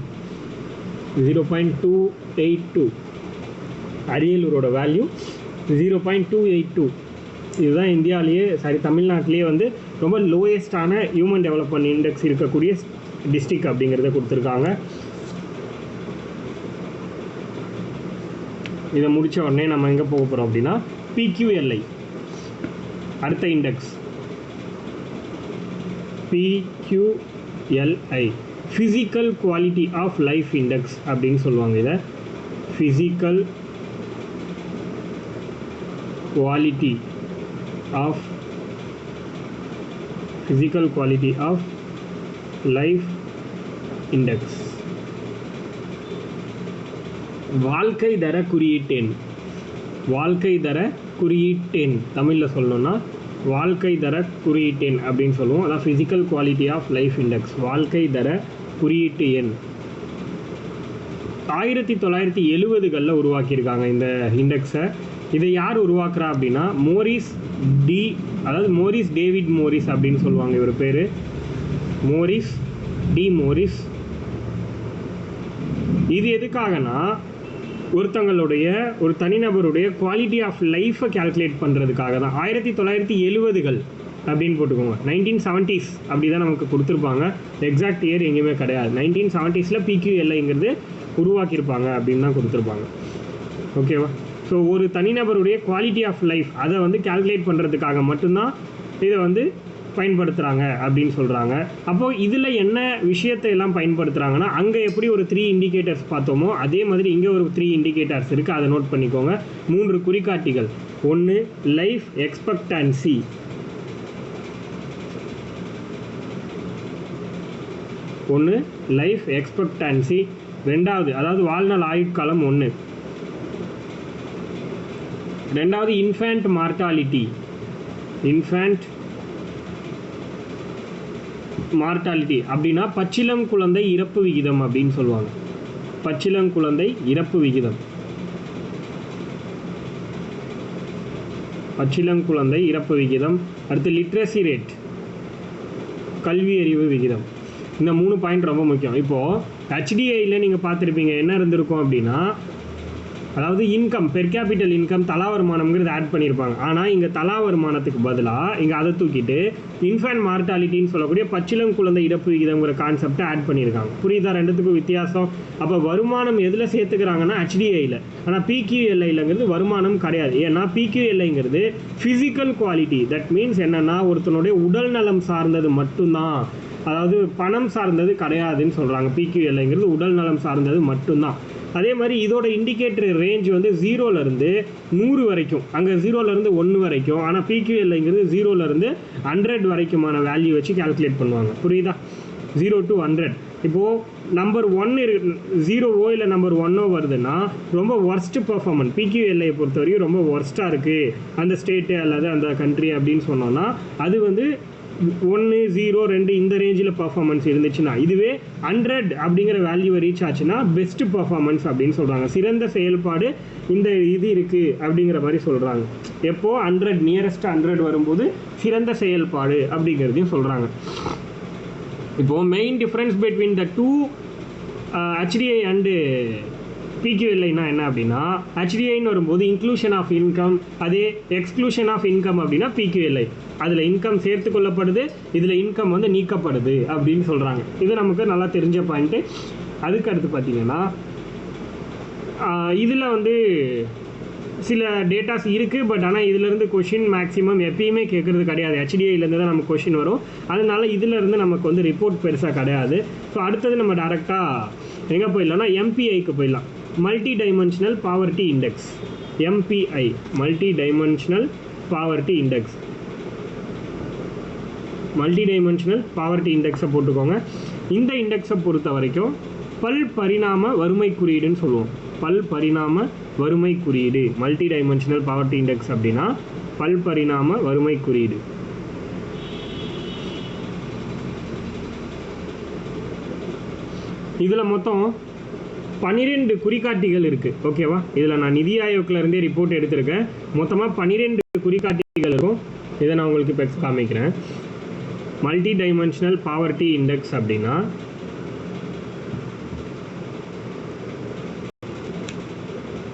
0.282. அரியலூரோட வேல்யூ 0.282. இதுதான் இந்தியாவிலேயே தமிழ்நாட்டிலேயே வந்து ரொம்ப லோயஸ்டான ஹியூமன் டெவலப்மெண்ட் இண்டெக்ஸ் இருக்கக்கூடிய டிஸ்ட்ரிக்ட் அப்படிங்கிறத கொடுத்துருக்காங்க. இதை முடித்த உடனே நம்ம எங்கே போக போகிறோம் அப்படின்னா PQLI, அடுத்த index PQLI, physical quality of life index அப்படின்னு சொல்லுவாங்க. இதை physical quality of life index. வாழ்க்கை தர குறியீட்டெண் தமிழில் சொல்லணும்னா வாழ்க்கை தர குறியீட்டெண் அப்படின்னு சொல்லுவோம். அதான் physical quality of life index, வாழ்க்கை தர குறியீட்டு எண். 1970களில் உருவாக்கியிருக்காங்க இந்த இண்டெக்ஸை. இதை யார் உருவாக்குறா அப்படின்னா மோரிஸ் டேவிட் மோரிஸ் அப்படின்னு சொல்லுவாங்க. இவர் பேர் மோரிஸ் டி மோரிஸ். இது எதுக்காகனா ஒருத்தங்களுடைய ஒரு தனிநபருடைய குவாலிட்டி ஆஃப் லைஃப்பை கேல்குலேட் பண்ணுறதுக்காக தான். 1970கள் அப்படின்னு போட்டுக்கோங்க. 1970s அப்படி தான் நமக்கு கொடுத்துருப்பாங்க. எக்ஸாக்ட் இயர் எங்கேயுமே கிடையாது. 1970s PQLIங்கிறது உருவாக்கியிருப்பாங்க அப்படின்னு தான் கொடுத்துருப்பாங்க. ஓகேவா? ஸோ ஒரு தனிநபருடைய குவாலிட்டி ஆஃப் லைஃப் அதை வந்து கேல்குலேட் பண்ணுறதுக்காக மட்டும்தான் இதை வந்து பயன்படுத்துகிறாங்க அப்படின்னு சொல்கிறாங்க. அப்போது இதில் என்ன விஷயத்தை எல்லாம் பயன்படுத்துகிறாங்கன்னா, அங்கே எப்படி ஒரு 3 இண்டிகேட்டர்ஸ் பார்த்தோமோ அதே மாதிரி இங்கே ஒரு 3 இண்டிகேட்டர்ஸ் இருக்குது. அதை நோட் பண்ணிக்கோங்க. 3 குறிகாட்டிகள். ஒன்று லைஃப் எக்ஸ்பெக்டன்சி, ரெண்டாவது அதாவது வாழ்நாள் ஆயுட்காலம் 1. ரெண்டாவது இன்ஃபேண்ட் மார்டாலிட்டி அப்படின்னா பச்சிளம் குழந்தை இறப்பு விகிதம் அப்படின்னு சொல்லுவாங்க. பச்சிளங்குழந்தை இறப்பு விகிதம். அடுத்து லிட்ரஸி ரேட், கல்வி அறிவு விகிதம். இந்த 3 பாயிண்ட் ரொம்ப முக்கியம். இப்போது HDIயில் நீங்கள் பார்த்துருப்பீங்க என்ன இருந்திருக்கும் அப்படின்னா, அதாவது இன்கம் பெர் கேபிட்டல் இன்கம் தலா வருமானம்ங்கிறது ஆட் பண்ணியிருப்பாங்க. ஆனால் இங்கே தலா வருமானத்துக்கு பதிலாக இங்கே அதை தூக்கிட்டு இன்ஃபேண்ட் மார்டாலிட்டின்னு சொல்லக்கூடிய பச்சிளம் குழந்தை இறப்பு விகிதம்ங்கிற கான்செப்டை ஆட் பண்ணியிருக்காங்க. புரியுதா ரெண்டுத்துக்கும் வித்தியாசம்? அப்போ வருமானம் எதில் சேர்த்துக்கிறாங்கன்னா HDIயில். ஆனால் PQLIங்கிறது வருமானம் கிடையாது. ஏன்னா PQLIங்கிறது ஃபிசிக்கல் குவாலிட்டி. தட் மீன்ஸ் என்னென்னா ஒருத்தனுடைய உடல் நலம் சார்ந்தது மட்டும்தான், அதாவது பணம் சார்ந்தது கிடையாதுன்னு சொல்கிறாங்க. PQLIங்கிறது உடல் நலம் சார்ந்தது மட்டும்தான். அதே மாதிரி இதோட இண்டிகேட்டர் ரேஞ்ச் வந்து 0லேருந்து 100 வரைக்கும், அங்கே 0லேருந்து 1 வரைக்கும். ஆனால் PQLIங்கிறது 0லேருந்து 100 வரைக்குமான வேல்யூ வச்சு கால்குலேட் பண்ணுவாங்க. புரியுதா? 0 to 100. இப்போது நம்பர் 1 0ஓ இல்லை நம்பர் 1ஓ வருதுன்னா ரொம்ப ஒர்ஸ்ட் பர்ஃபார்மன்ஸ். PQLI பொறுத்த வரைக்கும் ரொம்ப ஒர்ஸ்ட்டாக இருக்குது அந்த ஸ்டேட்டு அல்லது அந்த கண்ட்ரி அப்படின்னு சொன்னோன்னா அது வந்து 1, 0, 2 இந்த ரேஞ்சில் பர்ஃபார்மன்ஸ் இருந்துச்சுன்னா, இதுவே 100 அப்படிங்கிற வேல்யூவை ரீச் ஆச்சுன்னா பெஸ்ட் பர்ஃபார்மன்ஸ் அப்படின்னு சொல்கிறாங்க. சிறந்த செயல்பாடு இந்த இது இருக்குது அப்படிங்கிற மாதிரி சொல்கிறாங்க. எப்போது 100 நியரஸ்ட் 100 வரும்போது சிறந்த செயல்பாடு அப்படிங்கிறதையும் சொல்கிறாங்க. இப்போது main difference between the 2 HDI and PQLIனா என்ன அப்படின்னா, HDIன்னு வரும்போது இன்க்ளூஷன் ஆஃப் இன்கம், அதே எக்ஸ்க்ளூஷன் ஆஃப் இன்கம் அப்படின்னா PQLI. அதில் இன்கம் சேர்த்து கொள்ளப்படுது, இதில் இன்கம் வந்து நீக்கப்படுது அப்படின்னு சொல்கிறாங்க. இது நமக்கு நல்லா தெரிஞ்ச பாயிண்ட்டு. அதுக்கு அடுத்து பார்த்திங்கன்னா இதில் வந்து சில டேட்டாஸ் இருக்குது. பட் ஆனால் இதிலேருந்து கொஷின் மேக்ஸிமம் எப்பயுமே கேட்குறது கிடையாது. HDIலேருந்து தான் நமக்கு கொஷின் வரும். அதனால இதிலேருந்து நமக்கு வந்து ரிப்போர்ட் பெருசாக கிடையாது. ஸோ அடுத்தது நம்ம டேரெக்டாக எங்கே போயிடலாம்னா MPIக்கு போயிடலாம். Multi dimensional poverty index. MPI multi dimensional poverty index. Multi dimensional poverty இண்டெக்ஸை போட்டுக்கோங்க. இந்த இண்டெக்ஸை பொறுத்த வரைக்கும் பல் பரிணாம வறுமை குறியீடுன்னு சொல்லுவோம். பல் பரிணாம வறுமை குறியீடு மல்டி டைமென்ஷனல் பாவர்ட்டி இண்டெக்ஸ் அப்படின்னா பல் பரிணாம வறுமை குறியீடு. இதில் மொத்தம் 12 குறிகாட்டிகள் இருக்குது. ஓகேவா? இதில் நான் நிதி ஆயோக்லேருந்தே ரிப்போர்ட் எடுத்திருக்கேன். மொத்தமாக 12 குறிகாட்டிகள் இருக்கும். இதை நான் உங்களுக்கு இப்போ காமிக்கிறேன். மல்டி டைமென்ஷனல் பாவர்ட்டி இண்டெக்ஸ் அப்படின்னா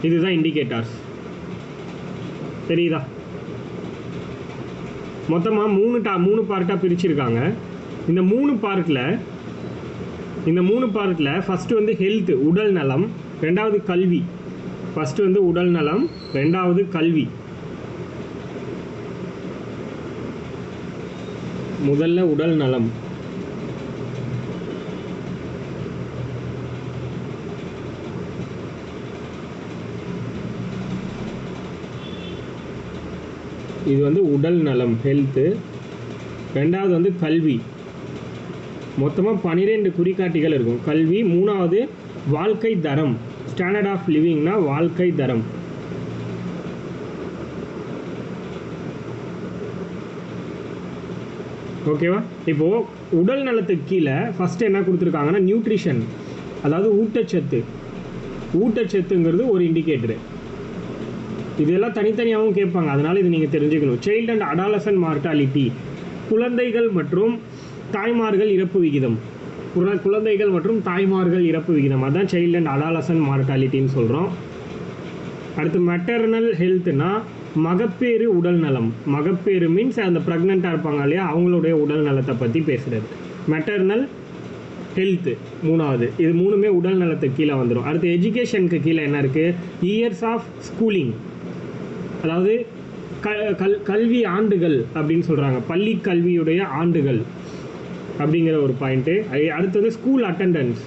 இதுதான் இண்டிகேட்டர்ஸ். தெரியுதா? மொத்தமாக 3 பார்ட்டாக பிரிச்சிருக்காங்க. இந்த 3 பார்ட்டில் ஃபஸ்ட்டு வந்து ஹெல்த் உடல் நலம், ரெண்டாவது கல்வி. ஃபஸ்ட்டு வந்து உடல் நலம், ரெண்டாவது கல்வி. முதல்ல உடல் நலம். இது வந்து உடல் நலம் ஹெல்த்து. ரெண்டாவது வந்து கல்வி. மொத்தமாக 12 குறிகாட்டிகள் இருக்கும். கல்வி. மூணாவது வாழ்க்கை தரம், ஸ்டாண்டர்ட் ஆஃப் லிவிங்னா வாழ்க்கை தரம். ஓகேவா? இப்போது உடல் நலத்துக்கு கீழே ஃபஸ்ட்டு என்ன கொடுத்துருக்காங்கன்னா நியூட்ரிஷன், அதாவது ஊட்டச்சத்து. ஊட்டச்சத்துங்கிறது ஒரு இண்டிகேட்டரு. இதெல்லாம் தனித்தனியாகவும் கேட்பாங்க, அதனால் இது நீங்கள் தெரிஞ்சுக்கணும். சைல்டு அண்ட் அடாலசன்ட் மார்டாலிட்டி, குழந்தைகள் மற்றும் தாய்மார்கள் இறப்பு விகிதம். குழந்தைகள் மற்றும் தாய்மார்கள் இறப்பு விகிதம், அதுதான் சைல்டு அண்ட் அடாலசன்ட் மார்டாலிட்டின்னு சொல்கிறோம். அடுத்து மெட்டர்னல் ஹெல்த்னா மகப்பேறு உடல் நலம். மகப்பேறு மீன்ஸ் அந்த ப்ரெக்னெண்ட்டாக இருப்பாங்க இல்லையா, அவங்களுடைய உடல் நலத்தை பற்றி பேசுகிறது. மெட்டர்னல் ஹெல்த்து மூணாவது. இது மூணுமே உடல் நலத்துக்கு கீழே வந்துடும். அடுத்து எஜுகேஷனுக்கு கீழே என்ன இருக்குது? இயர்ஸ் ஆஃப் ஸ்கூலிங், அதாவது கல்வி ஆண்டுகள் அப்படின்னு சொல்கிறாங்க. பள்ளி கல்வியுடைய ஆண்டுகள் அப்படிங்கிற ஒரு பாயிண்ட்டு. அடுத்தது ஸ்கூல் அட்டண்டன்ஸ்,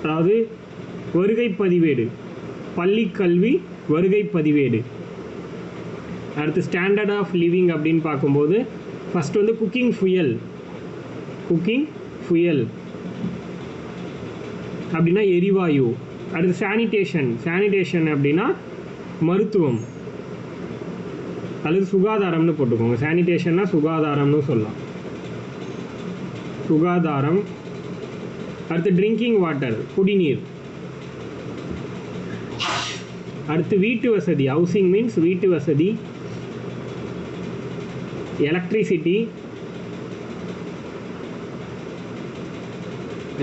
அதாவது வருகை பதிவேடு, பள்ளி கல்வி வருகை பதிவேடு. அடுத்து ஸ்டாண்டர்ட் ஆஃப் லிவிங் அப்படின்னு பார்க்கும்போது ஃபஸ்ட்டு வந்து குக்கிங் ஃபியூயல் அப்படின்னா எரிவாயு. அடுத்து சானிடேஷன் அப்படின்னா மருத்துவம் அல்லது சுகாதாரம்னு போட்டுக்கோங்க. சானிடேஷன்னா சுகாதாரம்னு சொல்லலாம், சுகாதாரம். அடுத்து ட்ரிங்கிங் வாட்டர், குடிநீர். அடுத்து வீட்டு வசதி, ஹவுசிங் மீன்ஸ் வீட்டு வசதி.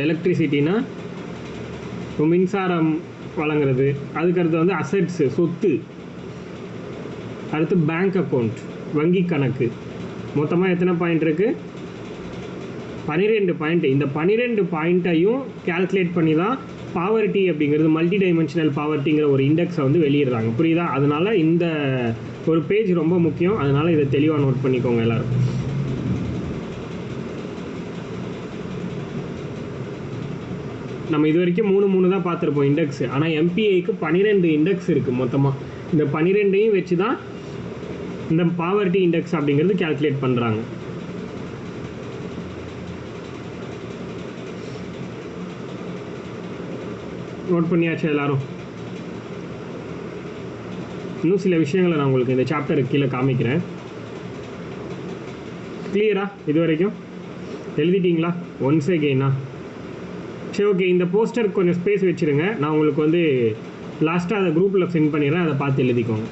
எலக்ட்ரிசிட்டினா மின்சாரம் வழங்குறது. அதுக்கடுத்து வந்து அசெட்ஸு, சொத்து. அடுத்து பேங்க் அக்கௌண்ட், வங்கி கணக்கு. மொத்தமாக எத்தனை பாயிண்ட் இருக்குது? 12 பாயிண்ட். இந்த 12 பாயிண்ட்டையும் கால்குலேட் பண்ணி தான் பாவர்ட்டி அப்படிங்கிறது, மல்டி டைமென்ஷனல் பாவர்ட்டிங்கிற ஒரு இண்டெக்ஸை வந்து வெளியிடுறாங்க. புரியுதா? அதனால் இந்த ஒரு பேஜ் ரொம்ப முக்கியம், அதனால் இதை தெளிவாக நோட் பண்ணிக்கோங்க எல்லோரும். நம்ம இது வரைக்கும் 3 தான் பார்த்துருப்போம் இண்டெக்ஸு. ஆனால் எம்பிஐக்கு 12 இண்டெக்ஸ் இருக்குது மொத்தமாக. இந்த 12ஐயும் வச்சு தான் இந்த பாவர்ட்டி இண்டெக்ஸ் அப்படிங்கிறது கால்குலேட் பண்ணுறாங்க. நோட் பண்ணியாச்சு எல்லாரும்? இன்னும் சில விஷயங்களை நான் உங்களுக்கு இந்த சாப்டருக்கு கீழே காமிக்கிறேன். கிளியரா? இது வரைக்கும் எழுதிட்டீங்களா? ஒன்ஸ் அகெயினா? சரி, ஓகே. இந்த போஸ்டருக்கு கொஞ்சம் ஸ்பேஸ் வச்சுருங்க, நான் உங்களுக்கு வந்து லாஸ்ட்டாக அதை குரூப்பில் சென்ட் பண்ணிடுறேன், அதை பார்த்து எழுதிக்கோங்க.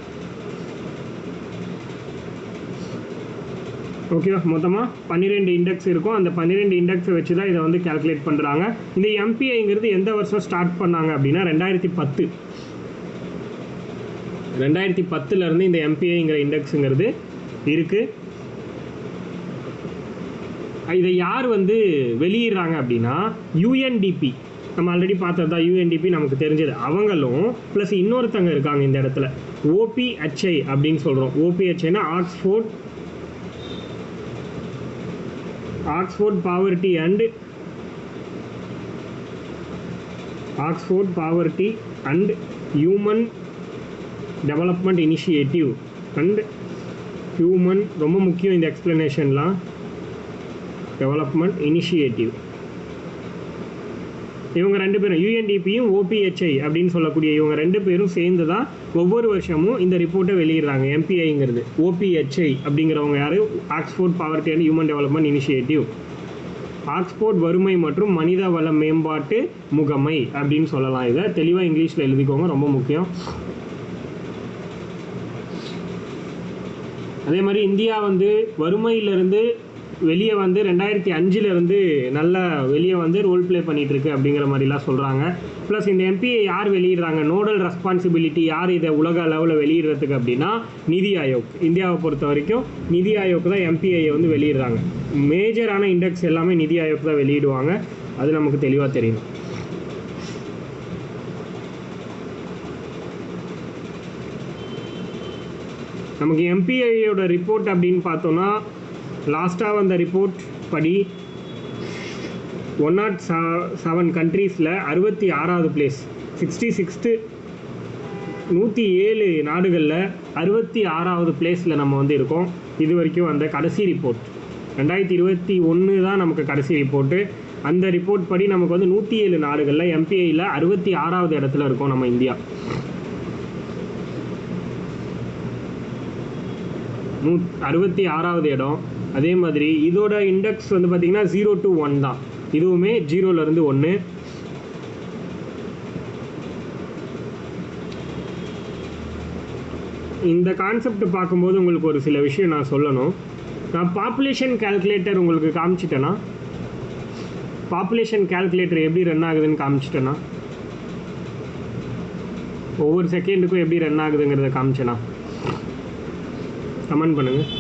ஓகேவா? மொத்தமாக 12 இண்டெக்ஸ் இருக்கும். அந்த 12 இண்டெக்ஸை வச்சு தான் இதை வந்து கால்குலேட் பண்ணுறாங்க. இந்த எம்பிஐங்கிறது எந்த வருஷம் ஸ்டார்ட் பண்ணாங்க அப்படின்னா 2010. 2010 இந்த எம்பிஐங்கிற இண்டெக்ஸுங்கிறது இருக்குது. இதை யார் வந்து வெளியிடுறாங்க அப்படின்னா யூஎன்டிபி. நம்ம ஆல்ரெடி பார்த்தது தான், யூஎன்டிபி நமக்கு தெரிஞ்சது. அவங்களும் ப்ளஸ் இன்னொருத்தங்க இருக்காங்க இந்த இடத்துல, ஓபிஹெச்ஐ அப்படின்னு சொல்கிறோம். ஓபிஹெச்ஐனா Oxford poverty and human development initiative and human, ரொம்ப முக்கியம் இந்த எக்ஸ்பிளனேஷன்லாம், டெவலப்மெண்ட் இனிஷியேட்டிவ். இவங்க 2 பேரும், யூஎன்டிபியும் ஓபிஹெச்ஐ அப்படின்னு சொல்லக்கூடிய இவங்க 2 பேரும் சேர்ந்து தான் ஒவ்வொரு வருஷமும் இந்த ரிப்போர்ட்டை வெளியிடுறாங்க. எம்பிஐங்கிறது ஓபிஹெச்ஐ அப்படிங்கிறவங்க யார்? Oxford poverty and human development initiative. Oxford வறுமை மற்றும் மனித வள மேம்பாட்டு முகமை அப்படின்னு சொல்லலாம். இதை தெளிவாக இங்கிலீஷில் எழுதிக்கோங்க, ரொம்ப முக்கியம். அதே மாதிரி இந்தியா வந்து வறுமையிலிருந்து வெளியே வந்து 2005 நல்லா வெளியே வந்து ரோல் ப்ளே பண்ணிகிட்ருக்கு அப்படிங்கிற மாதிரிலாம் சொல்கிறாங்க. ப்ளஸ் இந்த எம்பிஐ யார் வெளியிடுறாங்க, நோடல் ரெஸ்பான்சிபிலிட்டி யார் இதை உலக அளவில் வெளியிடுறதுக்கு அப்படின்னா நிதி ஆயோக். இந்தியாவை பொறுத்த வரைக்கும் நிதி ஆயோக் தான் எம்பிஐயை வந்து வெளியிடுறாங்க. மேஜரான இண்டெக்ஸ் எல்லாமே நிதி ஆயோக் தான் வெளியிடுவாங்க, அது நமக்கு தெளிவாக தெரியும். நமக்கு எம்பிஐயோட ரிப்போர்ட் அப்படின்னு பார்த்தோன்னா லாஸ்ட்டாக வந்த ரிப்போர்ட் படி 107 கண்ட்ரீஸில் 66வது பிளேஸ், 66th 107 நாடுகளில் 66வது பிளேஸில் நம்ம வந்து இருக்கோம். இது வரைக்கும் அந்த கடைசி ரிப்போர்ட் 2021 தான் நமக்கு கடைசி ரிப்போர்ட்டு. அந்த ரிப்போர்ட் படி நமக்கு வந்து 107 நாடுகளில் எம்பிஐயில் 66வது இடத்துல இருக்கோம் நம்ம இந்தியா. 66வது இடம். அதே மாதிரி இதோட இண்டெக்ஸ் வந்து பார்த்திங்கன்னா 0 to 1 தான். இதுவுமே 0லேருந்து 1. இந்த கான்செப்ட் பார்க்கும்போது உங்களுக்கு ஒரு சில விஷயம் நான் சொல்லணும். நான் பாப்புலேஷன் கால்குலேட்டர் உங்களுக்கு காமிச்சிட்டேன்னா, பாப்புலேஷன் கால்குலேட்டர் எப்படி ரன் ஆகுதுன்னு காமிச்சிட்டேன்னா, ஒவ்வொரு செகண்டுக்கும் எப்படி ரன் ஆகுதுங்கிறத காமிச்சேனா, கமெண்ட் பண்ணுங்கள்.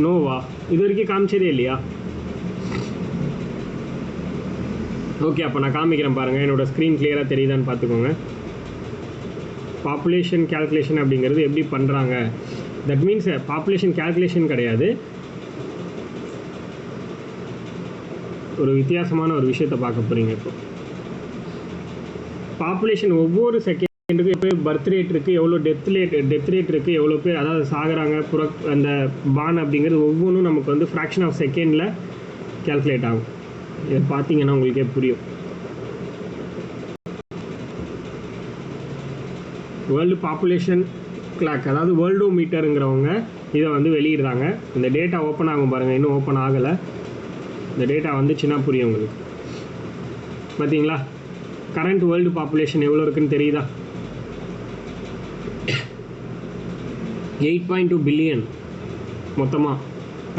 நோவா இது வரைக்கும் காமிச்சதே இல்லையா? ஓகே, அப்போ நான் காமிக்கிறேன் பாருங்கள். என்னோடய ஸ்க்ரீன் கிளியராக தெரியுதான்னு பார்த்துக்கோங்க. பாப்புலேஷன் கேல்குலேஷன் அப்படிங்கிறது எப்படி பண்ணுறாங்க, தட் மீன்ஸ் பாப்புலேஷன் கேல்குலேஷன் கிடையாது, ஒரு வித்தியாசமான ஒரு விஷயத்தை பார்க்க போகிறீங்க. இப்போ பாப்புலேஷன் ஒவ்வொரு செகண்டுக்கும் எப்போ பர்த் ரேட் இருக்குது, எவ்வளோ டெத் ரேட் இருக்குது, எவ்வளோ பேர் அதாவது சாகுறாங்க, அந்த பான் அப்படிங்கிறது ஒவ்வொன்றும் நமக்கு வந்து ஃப்ராக்ஷன் ஆஃப் செகண்டில் கேல்குலேட் ஆகும். இதை பார்த்தீங்கன்னா உங்களுக்கே புரியும். வேர்ல்டு பாப்புலேஷன் கிளாக், அதாவது வேர்ல்டோ மீட்டருங்கிறவங்க இதை வந்து வெளியிடுறாங்க. இந்த டேட்டா ஓப்பன் ஆகும் பாருங்கள், இன்னும் ஓப்பன் ஆகலை. இந்த டேட்டா வந்துச்சுன்னா புரியும் உங்களுக்கு. பார்த்தீங்களா, கரண்ட் வேர்ல்டு பாப்புலேஷன் எவ்வளோ இருக்குன்னு தெரியுதா? 8.2 பில்லியன் மொத்தமாக.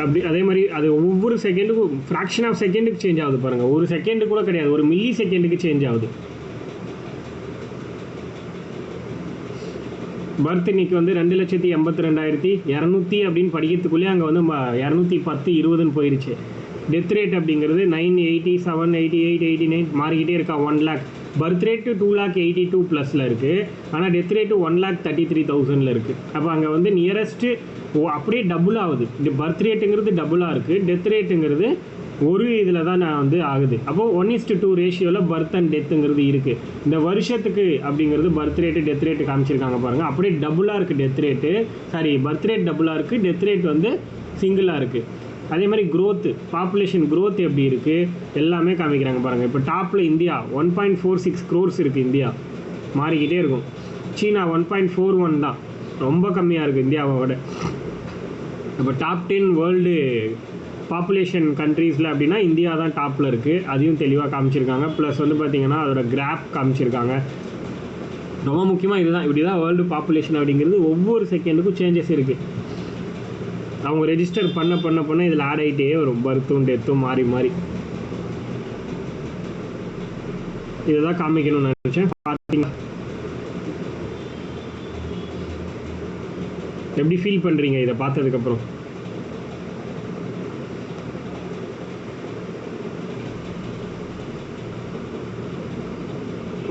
அப்படி அதே மாதிரி அது ஒவ்வொரு செகண்டுக்கும் ஃப்ராக்ஷன் ஆஃப் செகண்டுக்கு சேஞ்ச் ஆகுது பாருங்கள். ஒரு செகண்டு கூட கிடையாது, ஒரு மில்லி செகண்டுக்கு சேஞ்ச் ஆகுது. பர்த் இன்னைக்கு வந்து 2,82,200 அப்படின்னு படிக்கிறதுக்குள்ளே அங்கே வந்து 210, 20ன்னு போயிடுச்சு. டெத் ரேட் அப்படிங்கிறது 987, 88, 89 மாறிக்கிட்டே இருக்கா. 1 lakh. பர்த் ரேட்டு 2,82,000 ப்ளஸில் இருக்குது, ஆனால் டெத் ரேட்டு 1,33,000 இருக்குது. அப்போ அங்கே வந்து நியரஸ்ட்டு அப்படியே டபுள் ஆகுது. இந்த பர்த் ரேட்டுங்கிறது டபுளாக இருக்குது, டெத் ரேட்டுங்கிறது ஒரு இதில் தான் நான் வந்து ஆகுது. அப்போது 1:2 ரேஷியோவில் பர்த் அண்ட் டெத்துங்கிறது இருக்குது. இந்த வருஷத்துக்கு அப்படிங்கிறது பர்த் ரேட்டு டெத் ரேட்டு காமிச்சிருக்காங்க பாருங்கள். அப்படியே டபுளாக இருக்குது death rate, sorry birth rate டபுளாக இருக்குது, டெத் ரேட் வந்து சிங்கிளாக இருக்குது. அதே மாதிரி க்ரோத்து, பாப்புலேஷன் க்ரோத் எப்படி இருக்குது எல்லாமே காமிக்கிறாங்க பாருங்கள். இப்போ டாப்பில் இந்தியா 1.46 crores இருக்குது. இந்தியா மாறிக்கிட்டே இருக்கும். சீனா 1.41 தான், ரொம்ப கம்மியாக இருக்குது இந்தியாவோட. இப்போ டாப் 10 வேர்ல்டு பாப்புலேஷன் கண்ட்ரீஸில் அப்படின்னா இந்தியா தான் டாப்பில் இருக்குது. அதையும் தெளிவாக காமிச்சிருக்காங்க. ப்ளஸ் வந்து பார்த்திங்கன்னா அதோட கிராஃப் காமிச்சிருக்காங்க. ரொம்ப முக்கியமாக இதுதான், இப்படி தான் வேர்ல்டு பாப்புலேஷன் அப்படிங்கிறது ஒவ்வொரு செகண்டுக்கும் சேஞ்சஸ் இருக்குது. அவங்க ரெஜிஸ்டர் பண்ண இதில் ஆட் ஆகிட்டே வரும், பர்த்தும் டெத்தும் மாறி மாறி. இதை தான் காமிக்கணும்னு நினச்சேன். பார்த்தீங்களா எப்படி ஃபீல் பண்ணுறீங்க இதை பார்த்ததுக்கப்புறம்?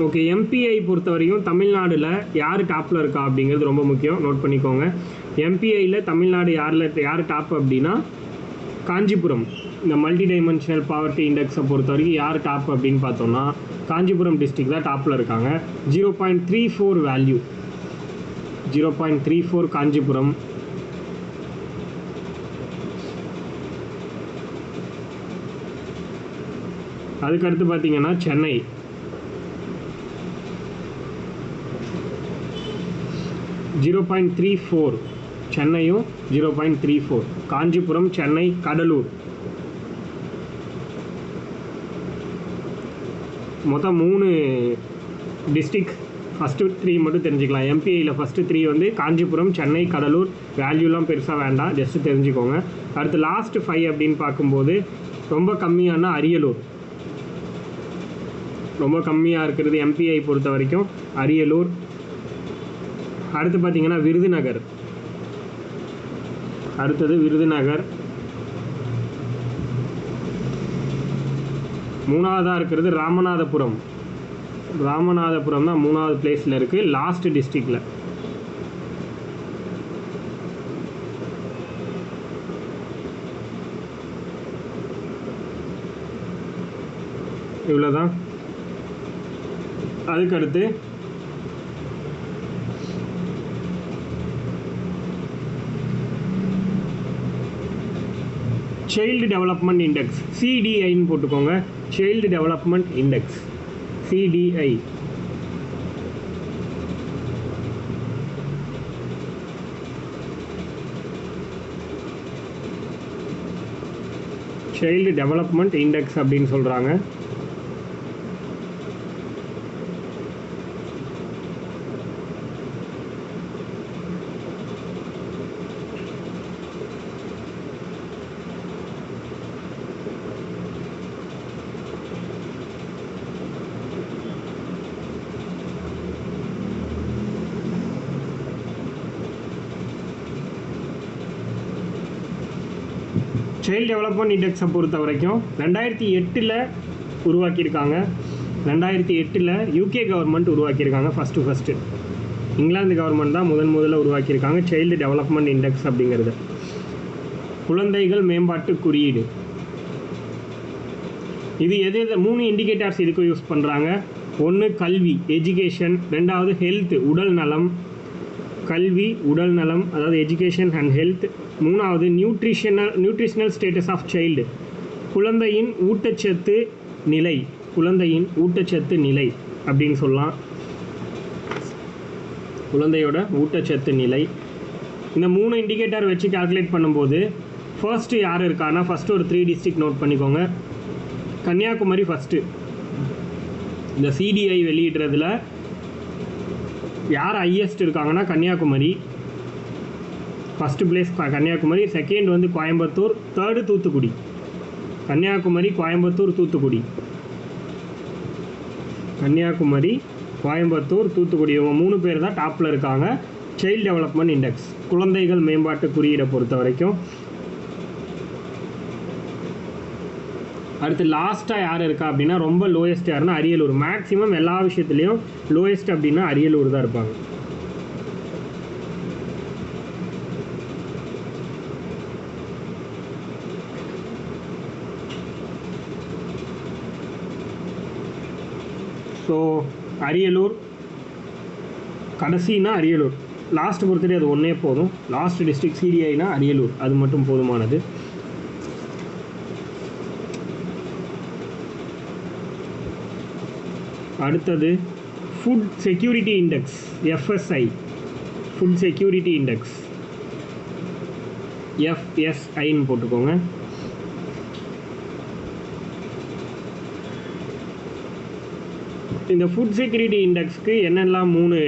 ஓகே, எம்பிஐ பொறுத்த வரைக்கும் தமிழ்நாடில் யார் டாப்பில் இருக்கா அப்படிங்கிறது ரொம்ப முக்கியம், நோட் பண்ணிக்கோங்க. எம்பிஐயில் தமிழ்நாடு யார் டாப் அப்படின்னா காஞ்சிபுரம். இந்த மல்டி டைமென்ஷனல் பாவர்ட்டி இண்டெக்ஸை பொறுத்த வரைக்கும் யார் டாப் அப்படின்னு பார்த்தோம்னா காஞ்சிபுரம் டிஸ்ட்ரிக்ட் தான் டாப்பில் இருக்காங்க. 0.34 வேல்யூ, 0.34 காஞ்சிபுரம். அதுக்கடுத்து பார்த்தீங்கன்னா சென்னை 0.34, சென்னையும் 0.34, காஞ்சிபுரம், சென்னை, கடலூர். மொத்தம் 3 டிஸ்ட்ரிக்ட். ஃபஸ்ட்டு 3 மட்டும் தெரிஞ்சுக்கலாம். எம்பிஐயில் ஃபஸ்ட்டு 3 வந்து காஞ்சிபுரம், சென்னை, கடலூர். வேல்யூலாம் பெருசாக வேண்டாம், ஜஸ்ட்டு தெரிஞ்சுக்கோங்க. அடுத்து லாஸ்ட்டு 5 அப்படின்னு பார்க்கும்போது ரொம்ப கம்மியான அரியலூர், ரொம்ப கம்மியாக இருக்கிறது எம்பிஐ பொறுத்த வரைக்கும் அரியலூர். அடுத்து பார்த்தீங்கன்னா விருதுநகர், அடுத்தது விருதுநகர். மூணாவதாக இருக்கிறது ராமநாதபுரம். ராமநாதபுரம் தான் 3வது பிளேஸில் இருக்குது, லாஸ்ட் டிஸ்ட்ரிக்டில். இவ்வளோதான். அதுக்கடுத்து சைல்டு டெவலப்மெண்ட் இண்டெக்ஸ், சிடிஐன்னு போட்டுக்கோங்க. Child development index, CDI. Child development index அப்படின்னு சொல்கிறாங்க. சைல்டு டெவலப்மெண்ட் இண்டெக்ஸை பொறுத்த வரைக்கும் 2008 உருவாக்கியிருக்காங்க. 2008 யூகே கவர்மெண்ட் உருவாக்கியிருக்காங்க. ஃபஸ்ட்டு இங்கிலாந்து கவர்மெண்ட் தான் முதல்ல உருவாக்கியிருக்காங்க சைல்டு டெவலப்மெண்ட் இண்டெக்ஸ் அப்படிங்கிறது. குழந்தைகள் மேம்பாட்டு குறியீடு இது எது 3 இண்டிகேட்டர்ஸ் இதுக்கு யூஸ் பண்ணுறாங்க. ஒன்று கல்வி எஜுகேஷன், ரெண்டாவது ஹெல்த் உடல் நலம், கல்வி உடல் நலம் அதாவது எஜுகேஷன் அண்ட் ஹெல்த், மூணாவது நியூட்ரிஷனல் ஸ்டேட்டஸ் ஆஃப் சைல்டு குழந்தையின் ஊட்டச்சத்து நிலை, குழந்தையின் ஊட்டச்சத்து நிலை அப்படின்னு சொல்லலாம், குழந்தையோட ஊட்டச்சத்து நிலை. இந்த 3 இண்டிகேட்டர் வச்சு கால்குலேட் பண்ணும்போது ஃபர்ஸ்ட்டு யார் இருக்கான்னா ஃபஸ்ட்டு ஒரு 3 டிஸ்ட்ரிக்ட் நோட் பண்ணிக்கோங்க. கன்னியாகுமரி ஃபஸ்ட்டு. இந்த சிடிஐ வெளியிடுறதுல யார் ஹையஸ்ட் இருக்காங்கன்னா Kanyakumari. First place Kanyakumari, second வந்து கோயம்புத்தூர், தேர்டு தூத்துக்குடி. கன்னியாகுமரி, கோயம்புத்தூர், தூத்துக்குடி. கன்னியாகுமரி, கோயம்புத்தூர், தூத்துக்குடி இவங்க 3 பேர் தான் டாப்பில் இருக்காங்க சைல்டு டெவலப்மெண்ட் இண்டெக்ஸ் குழந்தைகள் மேம்பாட்டு குறியீடை பொறுத்த வரைக்கும். அடுத்து லாஸ்ட்டாக யார் இருக்கா அப்படின்னா ரொம்ப லோயஸ்ட் யாருன்னா அரியலூர். மேக்ஸிமம் எல்லா விஷயத்துலேயும் லோயஸ்ட் அப்படின்னா அரியலூர் தான் இருப்பாங்க. ஸோ அரியலூர் கடைசினா அரியலூர், லாஸ்ட் பொறுத்தவரை அது ஒன்றே போதும். லாஸ்ட் டிஸ்ட்ரிக்ட் சிடிஐனா அரியலூர், அது மட்டும் போதுமானது. அடுத்தது food security index FSI, food security index எஃப்எஸ்ஐன்னு போட்டுக்கோங்க. இந்த ஃபுட் செக்யூரிட்டி இண்டெக்ஸ்க்கு என்னெல்லாம் 3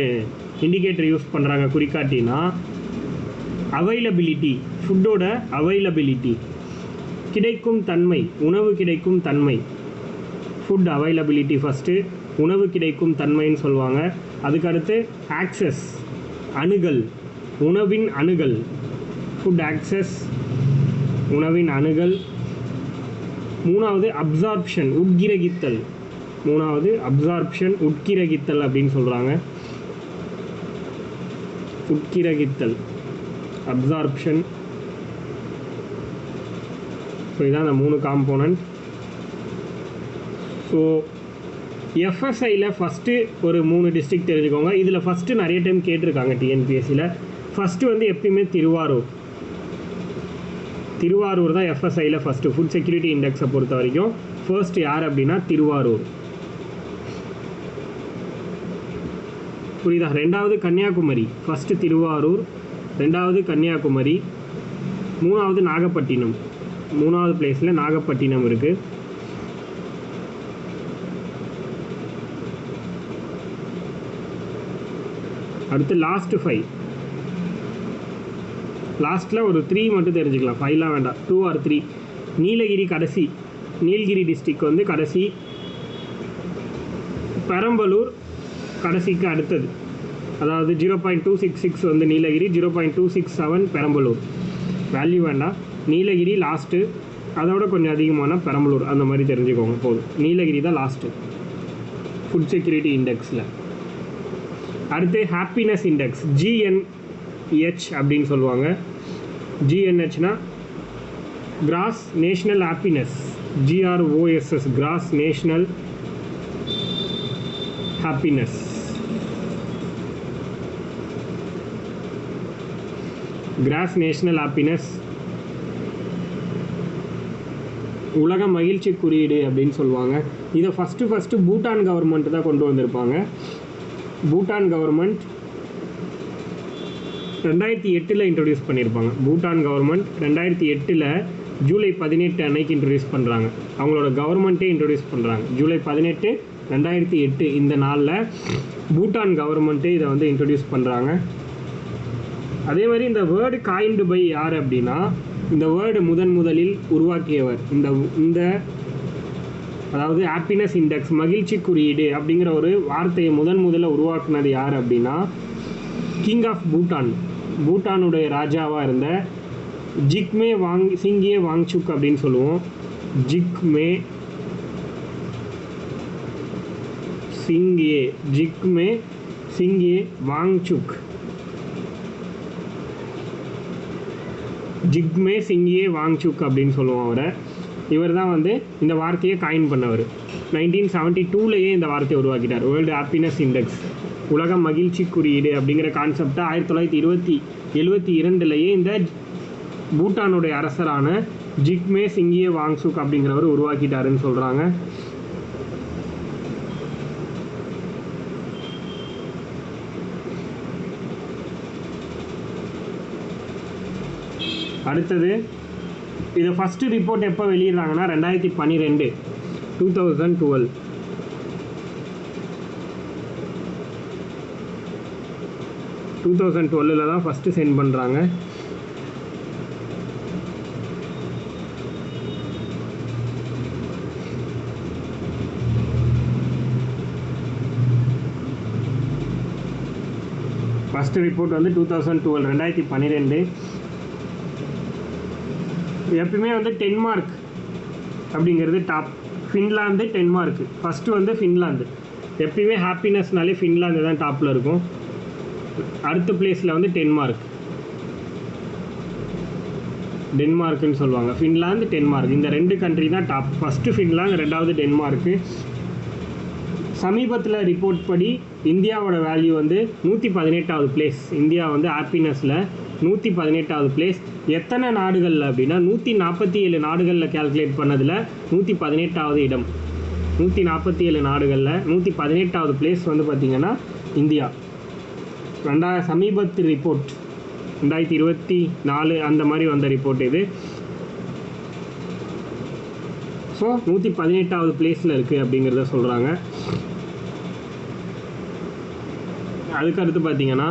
இண்டிகேட்டர் யூஸ் பண்ணுறாங்க குறிக்காட்டினா அவைலபிலிட்டி, ஃபுட்டோட அவைலபிலிட்டி, கிடைக்கும் தன்மை, உணவு கிடைக்கும் தன்மை. ஃபுட் அவைலபிலிட்டி ஃபஸ்ட்டு, உணவு கிடைக்கும் தன்மைன்னு சொல்லுவாங்க. அதுக்கடுத்து ஆக்சஸ் அணுகல், உணவின் அணுகல், ஃபுட் ஆக்சஸ் உணவின் அணுகல். மூணாவது அப்சார்ப்ஷன் உட்கிரகித்தல், மூணாவது அப்சார்ப்ஷன் உட்கிரகித்தல் அப்படின்னு சொல்கிறாங்க. உட்கிரகித்தல் அப்சார்ப்ஷன். ஸோ இதான் அந்த 3 காம்போனன்ட். ஸோ எஃப்எஸ்ஐயில் ஃபஸ்ட்டு ஒரு 3 டிஸ்ட்ரிக்ட் தெரிஞ்சுக்கோங்க. இதில் ஃபஸ்ட்டு நிறைய டைம் கேட்டிருக்காங்க டிஎன்பிஎஸ்சியில். ஃபஸ்ட்டு வந்து எப்பயுமே திருவாரூர், திருவாரூர் தான் எஃப்எஸ்ஐயில் ஃபஸ்ட்டு ஃபுட் செக்யூரிட்டி இண்டெக்ஸை பொறுத்த வரைக்கும். ஃபர்ஸ்ட் யார் அப்படின்னா திருவாரூர், புரியுதா? ரெண்டாவது கன்னியாகுமரி, ஃபஸ்ட்டு திருவாரூர், ரெண்டாவது கன்னியாகுமரி, மூணாவது நாகப்பட்டினம். 3வது பிளேஸில் நாகப்பட்டினம் இருக்குது. அடுத்து லாஸ்ட்டு 5, லாஸ்ட்டில் ஒரு 3 மட்டும் தெரிஞ்சுக்கலாம், 5லாம் வேண்டாம், 2 or 3. நீலகிரி கடைசி, நீலகிரி டிஸ்ட்ரிக் வந்து கடைசி, பெரம்பலூர் கடைசிக்கு அடுத்தது, அதாவது 0.266 வந்து நீலகிரி, 0.267 பெரம்பலூர். வேல்யூ வேண்டாம், நீலகிரி லாஸ்ட்டு, அதோட கொஞ்சம் அதிகமான பெரம்பலூர், அந்த மாதிரி தெரிஞ்சுக்கோங்க போதும். நீலகிரி தான் லாஸ்ட்டு ஃபுட் செக்யூரிட்டி இண்டெக்ஸில். அடுத்து ஹாப்பினஸ் இண்டெக்ஸ் ஜிஎன்ஹெச் அப்படின்னு சொல்லுவாங்க. ஜிஎன்ஹெச்னா gross national happiness, GROSS gross national happiness. Gross national happiness உலக மகிழ்ச்சி குறியீடு அப்படின்னு சொல்லுவாங்க. இதை ஃபஸ்ட்டு பூட்டான் கவர்மெண்ட் தான் கொண்டு வந்திருப்பாங்க. பூட்டான் கவர்மெண்ட் 2008 இன்ட்ரடியூஸ் பண்ணியிருப்பாங்க. பூட்டான் கவர்மெண்ட் 2008 ஜூலை 18 அன்னைக்கு இன்ட்ரடியூஸ் பண்ணுறாங்க. அவங்களோட கவர்மெண்ட்டே இன்ட்ரடியூஸ் பண்ணுறாங்க. ஜூலை 18, 2008 இந்த நாளில் பூட்டான் கவர்மெண்ட்டே இதை வந்து இன்ட்ரடியூஸ் பண்ணுறாங்க. அதே மாதிரி இந்த வேர்டு காயின்டு பை யார் அப்படின்னா, இந்த வேர்டு முதலில் உருவாக்கியவர், இந்த அதாவது ஹாப்பினஸ் இண்டெக்ஸ் மகிழ்ச்சி குறியீடு அப்படிங்கிற ஒரு வார்த்தையை முதல்ல உருவாக்குனது யார் அப்படின்னா கிங் ஆஃப் பூட்டான், பூட்டானுடைய ராஜாவாக இருந்த ஜிக்மே சிங்கே வாங்சுக் அப்படின்னு சொல்லுவோம். ஜிக்மே சிங்கே வாங்சுக். ஜிக்மே சிங்கே வாங்சுக் அப்படின்னு சொல்லுவோம் அவரை. இவர் தான் வந்து இந்த வார்த்தையை காயின் பண்ணவர். 1972லேயே இந்த வார்த்தையை உருவாக்கிட்டார். வேர்ல்டு ஹாப்பினஸ் இண்டெக்ஸ், உலக மகிழ்ச்சி குறியீடு அப்படிங்கிற கான்செப்டை 1972லேயே இந்த பூட்டானுடைய அரசரான ஜிக்மே சிங்கே வாங்சுக் அப்படிங்கிறவர் உருவாக்கிட்டாருன்னு சொல்கிறாங்க. அடுத்தது இது ஃபஸ்ட்டு ரிப்போர்ட் எப்போ வெளியிடுறாங்கன்னா 2012 2012 தான் ஃபஸ்ட்டு சென்ட் பண்ணுறாங்க. ஃபஸ்ட்டு ரிப்போர்ட் வந்து 2012 எப்பயுமே வந்து டென்மார்க் அப்படிங்கிறது டாப். ஃபின்லாந்து டென்மார்க்கு ஃபஸ்ட்டு வந்து ஃபின்லாந்து. எப்பயுமே ஹாப்பினஸ்னாலே ஃபின்லாந்து தான் டாப்பில் இருக்கும். அடுத்த பிளேஸில் வந்து டென்மார்க்குன்னு சொல்லுவாங்க. ஃபின்லாந்து டென்மார்க் இந்த 2 கண்ட்ரி தான் டாப். ஃபஸ்ட்டு ஃபின்லாந்து, ரெண்டாவது டென்மார்க்கு. சமீபத்தில் ரிப்போர்ட் படி இந்தியாவோட வேல்யூ வந்து 118வது பிளேஸ். இந்தியா வந்து ஹாப்பினஸில் 118வது பிளேஸ். எத்தனை நாடுகளில் அப்படின்னா 147 நாடுகளில் கேல்குலேட் பண்ணதில் 118வது இடம். 147 நாடுகளில் 118வது பிளேஸ் வந்து பார்த்திங்கன்னா இந்தியா. சமீபத்து ரிப்போர்ட் 2024 அந்த மாதிரி வந்த ரிப்போர்ட் இது. ஸோ 118வது பிளேஸில் இருக்குது அப்படிங்கிறத சொல்கிறாங்க. அதுக்கடுத்து பார்த்திங்கன்னா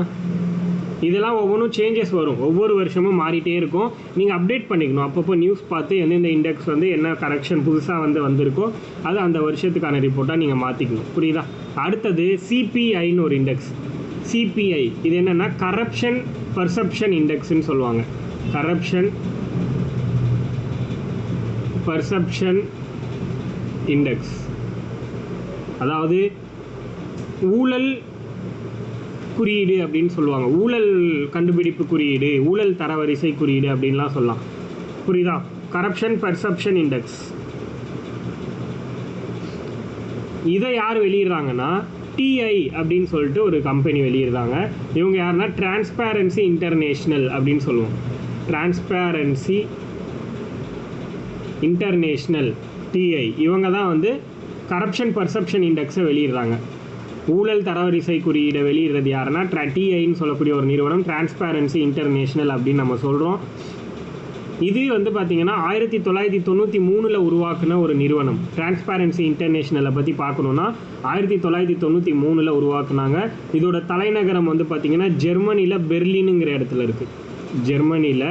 இதெல்லாம் ஒவ்வொன்றும் சேஞ்சஸ் வரும், ஒவ்வொரு வருஷமும் மாறிட்டே இருக்கும். நீங்கள் அப்டேட் பண்ணிக்கணும் அப்பப்போ நியூஸ் பார்த்து எந்தெந்த இண்டெக்ஸ் வந்து என்ன கரெக்ஷன் புதுசாக வந்திருக்கோ அது அந்த வருஷத்துக்கான ரிப்போர்ட்டாக நீங்கள் மாற்றிக்கணும். புரியுதா? அடுத்தது சிபிஐன்னு ஒரு இண்டெக்ஸ். சிபிஐ இது என்னென்னா கரப்ஷன் பர்செப்ஷன் இண்டெக்ஸ்ன்னு சொல்லுவாங்க. கரப்ஷன் பர்செப்ஷன் இண்டெக்ஸ், அதாவது ஊழல் குறியீடு அப்படின்னு சொல்லுவாங்க. ஊழல் கண்டுபிடிப்பு குறியீடு, ஊழல் தரவரிசை குறியீடு அப்படின்லாம் சொல்லலாம். புரியுதா? Corruption perception index. இதை யார் வெளியிடுறாங்கன்னா டிஐ அப்படின்னு சொல்லிட்டு ஒரு கம்பெனி வெளியிடுறாங்க. இவங்க யாருன்னா டிரான்ஸ்பேரன்சி இன்டர்நேஷ்னல் அப்படின்னு சொல்லுவோம். டிரான்ஸ்பேரன்சி இன்டர்நேஷ்னல் டிஐ இவங்க தான் வந்து கரப்ஷன் பர்செப்ஷன் இண்டெக்ஸை வெளியிடுறாங்க. ஊழல் தரவரிசை குறியீடை வெளியிடுறது யாருன்னா டிஐன்னு சொல்லக்கூடிய ஒரு நிறுவனம், டிரான்ஸ்பேரன்சி இன்டர்நேஷ்னல் அப்படின்னு நம்ம சொல்கிறோம். இது வந்து பார்த்திங்கன்னா 1993 உருவாக்குன ஒரு நிறுவனம். டிரான்ஸ்பேரன்சி இன்டர்நேஷ்னலை பற்றி பார்க்கணுன்னா 1993 உருவாக்குனாங்க. இதோட தலைநகரம் வந்து பார்த்திங்கன்னா ஜெர்மனியில் பெர்லினுங்கிற இடத்துல இருக்குது. ஜெர்மனியில்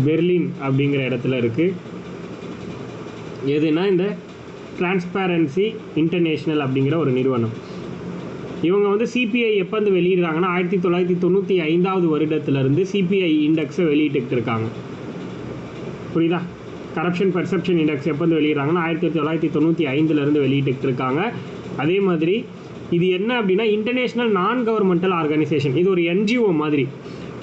பெர்லின் அப்படிங்கிற இடத்துல இருக்குது. எதுனா இந்த டிரான்ஸ்பேரன்சி இன்டர்நேஷ்னல் அப்படிங்கிற ஒரு நிறுவனம். இவங்க வந்து சிபிஐ எப்போ வந்து வெளியிடுறாங்கன்னா 1995வது வருடத்துலேருந்து சிபிஐ இண்டெக்ஸை வெளியிட்டு இருக்காங்க. புரியுதா? கரப்ஷன் பர்செப்ஷன் இண்டெக்ஸ் எப்போ வந்து வெளியிடுறாங்கன்னா 1995லேருந்து வெளியிட்டு இருக்காங்க. அதே மாதிரி இது என்ன அப்படின்னா இன்டர்நேஷ்னல் நான் கவர்மெண்டல் ஆர்கனைசேஷன். இது ஒரு என்ஜிஓ மாதிரி.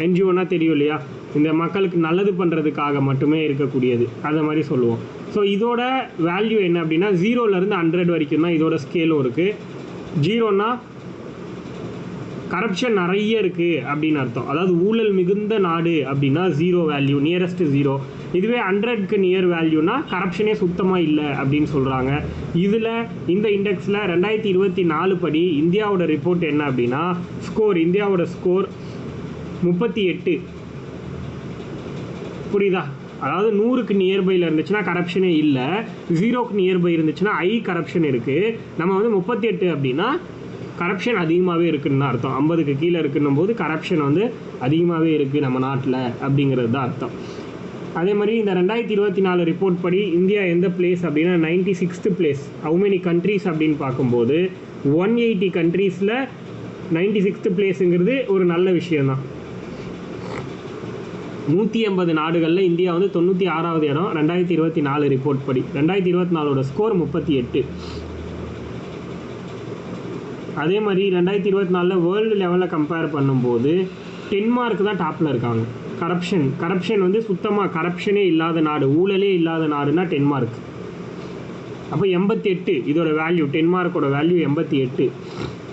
என்ஜிஓனா தெரியும் இல்லையா? இந்த மக்களுக்கு நல்லது பண்ணுறதுக்காக மட்டுமே இருக்கக்கூடியது, அந்த மாதிரி சொல்லுவோம். ஸோ இதோட வேல்யூ என்ன அப்படின்னா 0லேருந்து 100 வரைக்கும் தான் இதோட ஸ்கேலும் இருக்குது. 0னா கரப்ஷன் நிறைய இருக்குது அப்படின்னு அர்த்தம். அதாவது ஊழல் மிகுந்த நாடு அப்படின்னா 0 வேல்யூ, நியரஸ்ட் 0. இதுவே 100க்கு நியர் வேல்யூனா கரப்ஷனே சுத்தமாக இல்லை அப்படின்னு சொல்கிறாங்க. இதில் இந்த இண்டெக்ஸில் 2024 படி இந்தியாவோட ரிப்போர்ட் என்ன அப்படின்னா இந்தியாவோட ஸ்கோர் 38. புரியுதா? அதாவது 100க்கு நியர்பையில் இருந்துச்சுன்னா கரப்ஷனே இல்லை, 0க்கு நியர்பை இருந்துச்சுன்னா கரப்ஷன் இருக்குது. நம்ம வந்து 38 அப்படின்னா கரப்ஷன் அதிகமாகவே இருக்குதுன்னு அர்த்தம். 50க்கு கீழே இருக்குன்னும் போது கரப்ஷன் வந்து அதிகமாகவே இருக்குது நம்ம நாட்டில் அப்படிங்கிறது தான் அர்த்தம். அதே மாதிரி இந்த 2024 ரிப்போர்ட் படி இந்தியா எந்த பிளேஸ் அப்படின்னா 96th place. How many countries அப்படின்னு பார்க்கும்போது 180 கண்ட்ரீஸில் 96th பிளேஸுங்கிறது ஒரு நல்ல விஷயந்தான். 180 நாடுகளில் இந்தியா வந்து 96வது இடம் 2024 ரிப்போர்ட் படி. 2024 ஸ்கோர் 38. அதே மாதிரி 2024 வேர்ல்டு லெவலில் கம்பேர் பண்ணும்போது டென்மார்க் தான் டாப்பில் இருக்காங்க. கரப்ஷன் வந்து சுத்தமாக கரப்ஷனே இல்லாத நாடு, ஊழலே இல்லாத நாடுனா டென்மார்க். அப்போ 88 இதோட வேல்யூ, டென்மார்க்கோட வேல்யூ 88.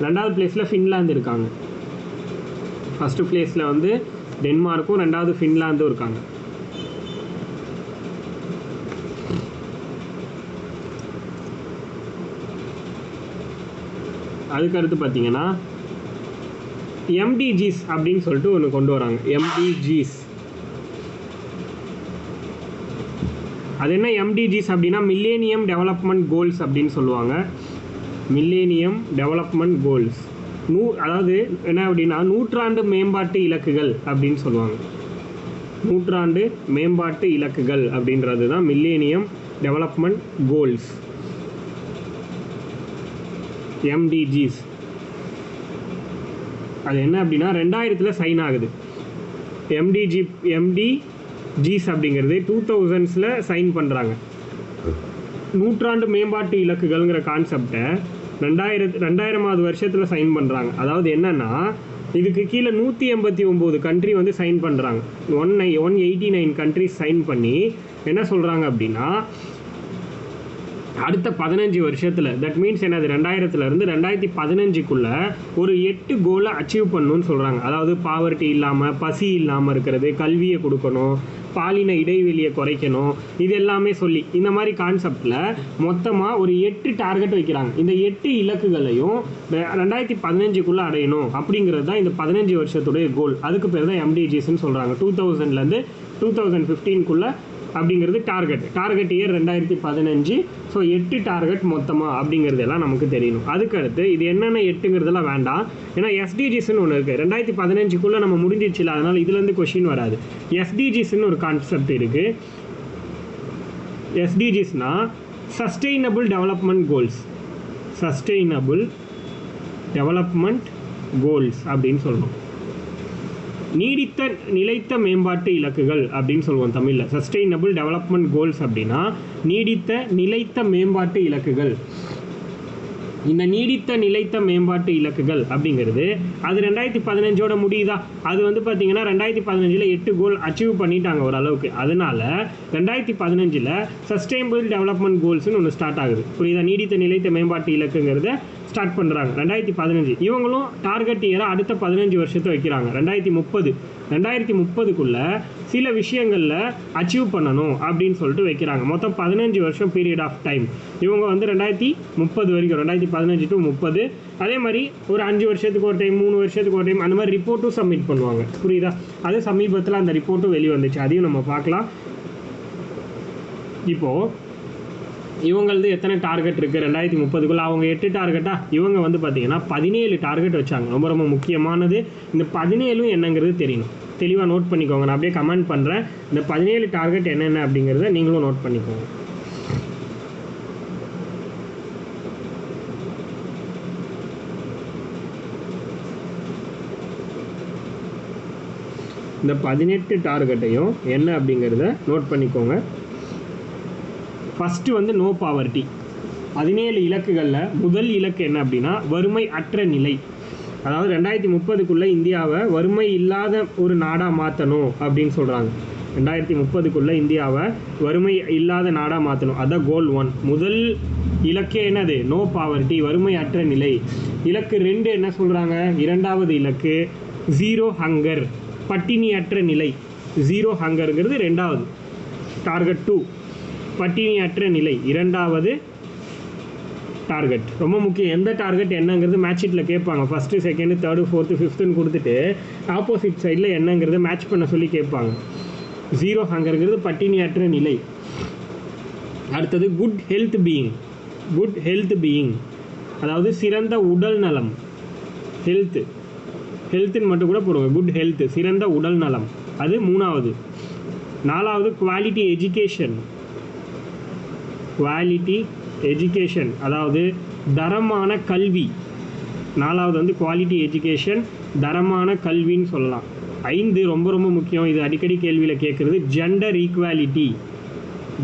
2வது பிளேஸில் ஃபின்லாந்து இருக்காங்க. ஃபஸ்ட்டு பிளேஸில் வந்து டென்மார்க்கும் 2வது ஃபின்லாந்தும் இருக்காங்க. அதுக்கடுத்து பார்த்தீங்கன்னா எம்டிஜிஸ் அப்படின்னு சொல்லிட்டு ஒன்று கொண்டு வராங்க. எம்டிஜிஸ் அது என்ன? எம்டிஜிஸ் அப்படின்னா மில்லேனியம் டெவலப்மெண்ட் கோல்ஸ் அப்படின்னு சொல்லுவாங்க. மில்லேனியம் டெவலப்மெண்ட் கோல்ஸ் அதாவது என்ன அப்படின்னா நூற்றாண்டு மேம்பாட்டு இலக்குகள் அப்படின்னு சொல்லுவாங்க. நூற்றாண்டு மேம்பாட்டு இலக்குகள் அப்படின்றது தான் மில்லேனியம் டெவலப்மெண்ட் கோல்ஸ், எம்டிஜிஸ். அது என்ன அப்படின்னா 2000 சைன் ஆகுது. எம்டிஜிஸ் அப்படிங்கிறது 2000s சைன் பண்ணுறாங்க. நூற்றாண்டு மேம்பாட்டு இலக்குகள்ங்கிற கான்செப்டை 2000வது வருஷத்தில் சைன் பண்ணுறாங்க. அதாவது என்னென்னா இதுக்கு கீழே 189 கண்ட்ரி வந்து சைன் பண்ணுறாங்க. 189 கண்ட்ரிஸ் சைன் பண்ணி என்ன சொல்கிறாங்க அப்படின்னா அடுத்த 15 வருஷத்தில், தட் மீன்ஸ் என்னது 2000லேருந்து 2015க்குள்ளே ஒரு 8 கோலை அச்சீவ் பண்ணணும்னு சொல்கிறாங்க. அதாவது பாவர்ட்டி இல்லாமல், பசி இல்லாமல் இருக்கிறது, கல்வியை கொடுக்கணும், பாலின இடைவெளியை குறைக்கணும், இது எல்லாமே சொல்லி இந்த மாதிரி கான்செப்டில் மொத்தமாக ஒரு 8 டார்கெட் வைக்கிறாங்க. இந்த 8 இலக்குகளையும் 2015க்குள்ளே அடையணும் அப்படிங்கிறது தான் இந்த 15 வருஷத்துடைய கோல். அதுக்கு பேர் தான் எம்டிஜிஸ்ன்னு சொல்கிறாங்க. 2000லேருந்து 2015க்குள்ளே அப்படிங்கிறது டார்கெட் இயர் 2015. ஸோ 8 டார்கெட் மொத்தமாக அப்படிங்கிறது எல்லாம் நமக்கு தெரியணும். அதுக்கடுத்து இது என்னென்ன 8ங்கிறதுலாம் வேண்டாம், ஏன்னா எஸ்டிஜிஸ்ன்னு ஒன்று இருக்குது. 2015க்குள்ளே நம்ம முடிஞ்சிச்சுல, அதனால் இதுலேருந்து கொஷின் வராது. எஸ்டிஜிஸ்ன்னு ஒரு கான்செப்ட் இருக்குது. எஸ்டிஜிஸ்னா sustainable development goals, sustainable development goals அப்படின்னு சொல்லணும். நீடித்த நிலைத்த மேம்பாட்டு இலக்குகள் அப்படின்னு சொல்லுவோம் தமிழில். சஸ்டெயினபிள் டெவலப்மெண்ட் கோல்ஸ் அப்படின்னா நீடித்த நிலைத்த மேம்பாட்டு இலக்குகள். இந்த நீடித்த நிலைத்த மேம்பாட்டு இலக்குகள் அப்படிங்கிறது அது 2015ஓட முடியுதா? அது வந்து பார்த்தீங்கன்னா 2015 8 கோல் அச்சீவ் பண்ணிட்டாங்க ஓரளவுக்கு. அதனால 2015 சஸ்டெயினபிள் டெவலப்மெண்ட் கோல்ஸ்னு ஒன்று ஸ்டார்ட் ஆகுது. புரியுதா? நீடித்த நிலைத்த மேம்பாட்டு இலக்குங்கிறத ஸ்டார்ட் பண்ணுறாங்க 2015. இவங்களும் டார்கெட் இயரை அடுத்த 15 வருஷத்தை வைக்கிறாங்க. 2030க்குள்ளே சில விஷயங்களில் அச்சீவ் பண்ணணும் அப்படின்னு சொல்லிட்டு வைக்கிறாங்க. மொத்தம் 15 வருஷம் பீரியட் ஆஃப் டைம். இவங்க வந்து 2030 வரைக்கும், 2015 to 30. அதே மாதிரி ஒரு 5 வருஷத்துக்கு ஒரு டைம், 3 வருஷத்துக்கு ஒரு டைம் அந்த மாதிரி ரிப்போர்ட்டும் சப்மிட் பண்ணுவாங்க. புரியுதா? அது சமீபத்தில் அந்த ரிப்போர்ட்டும் வெளியே வந்துச்சு, அதையும் நம்ம பார்க்கலாம். இப்போது இவங்களது எத்தனை டார்கெட் இருக்குது 2030க்குள்ளே? அவங்க 8 டார்கெட்டா? இவங்க வந்து பார்த்தீங்கன்னா 17 டார்கெட் வச்சாங்க. ரொம்ப ரொம்ப முக்கியமானது இந்த 17 என்னங்கிறது தெரியணும். தெளிவாக நோட் பண்ணிக்கோங்க. நான் அப்படியே கமெண்ட் பண்ணுறேன். இந்த 17 டார்கெட் என்னென்ன அப்படிங்கிறத நீங்களும் நோட் பண்ணிக்கோங்க. இந்த 18 டார்கெட்டையும் என்ன அப்படிங்கிறத நோட் பண்ணிக்கோங்க. ஃபஸ்ட்டு வந்து நோ பாவர்ட்டி. 17 இலக்குகளில் முதல் இலக்கு என்ன அப்படின்னா வறுமை அற்ற நிலை. அதாவது 2030க்குள்ளே இந்தியாவை வறுமை இல்லாத ஒரு நாடாக மாற்றணும் அப்படின்னு சொல்கிறாங்க. 2030க்குள்ளே இந்தியாவை வறுமை இல்லாத நாடாக மாற்றணும். அதான் கோல் 1. முதல் இலக்கே என்னது? நோ பாவர்ட்டி, வறுமை அற்ற நிலை. இலக்கு 2 என்ன சொல்கிறாங்க? இரண்டாவது இலக்கு ஜீரோ ஹங்கர், பட்டினியற்ற நிலை. ஜீரோ ஹங்கருங்கிறது ரெண்டாவது. டார்கெட் 2 பட்டினியற்ற நிலை, இரண்டாவது டார்கெட். ரொம்ப முக்கியம். எந்த டார்கெட் என்னங்கிறது மேட்ச் ஷீட்டில் கேட்பாங்க. ஃபஸ்ட்டு, செகண்டு, தேர்டு, ஃபோர்த்து, ஃபிஃப்த்துன்னு கொடுத்துட்டு ஆப்போசிட் சைடில் என்னங்கிறத மேட்ச் பண்ண சொல்லி கேட்பாங்க. ஜீரோ ஹங்கருங்கிறது பட்டினியற்ற நிலை. அடுத்தது good health being. Good health being அதாவது சிறந்த உடல் நலம். ஹெல்த்துன்னு மட்டும் கூட போடுங்க. குட் ஹெல்த், சிறந்த உடல் நலம், அது 3வது. 4வது குவாலிட்டி எஜுகேஷன். குவாலிட்டி எஜுகேஷன் அதாவது தரமான கல்வி. 4வது வந்து குவாலிட்டி எஜுகேஷன், தரமான கல்வின்னு சொல்லலாம். 5 ரொம்ப ரொம்ப முக்கியம், இது அடிக்கடி கேள்வியில் கேட்குறது, ஜெண்டர் ஈக்குவாலிட்டி.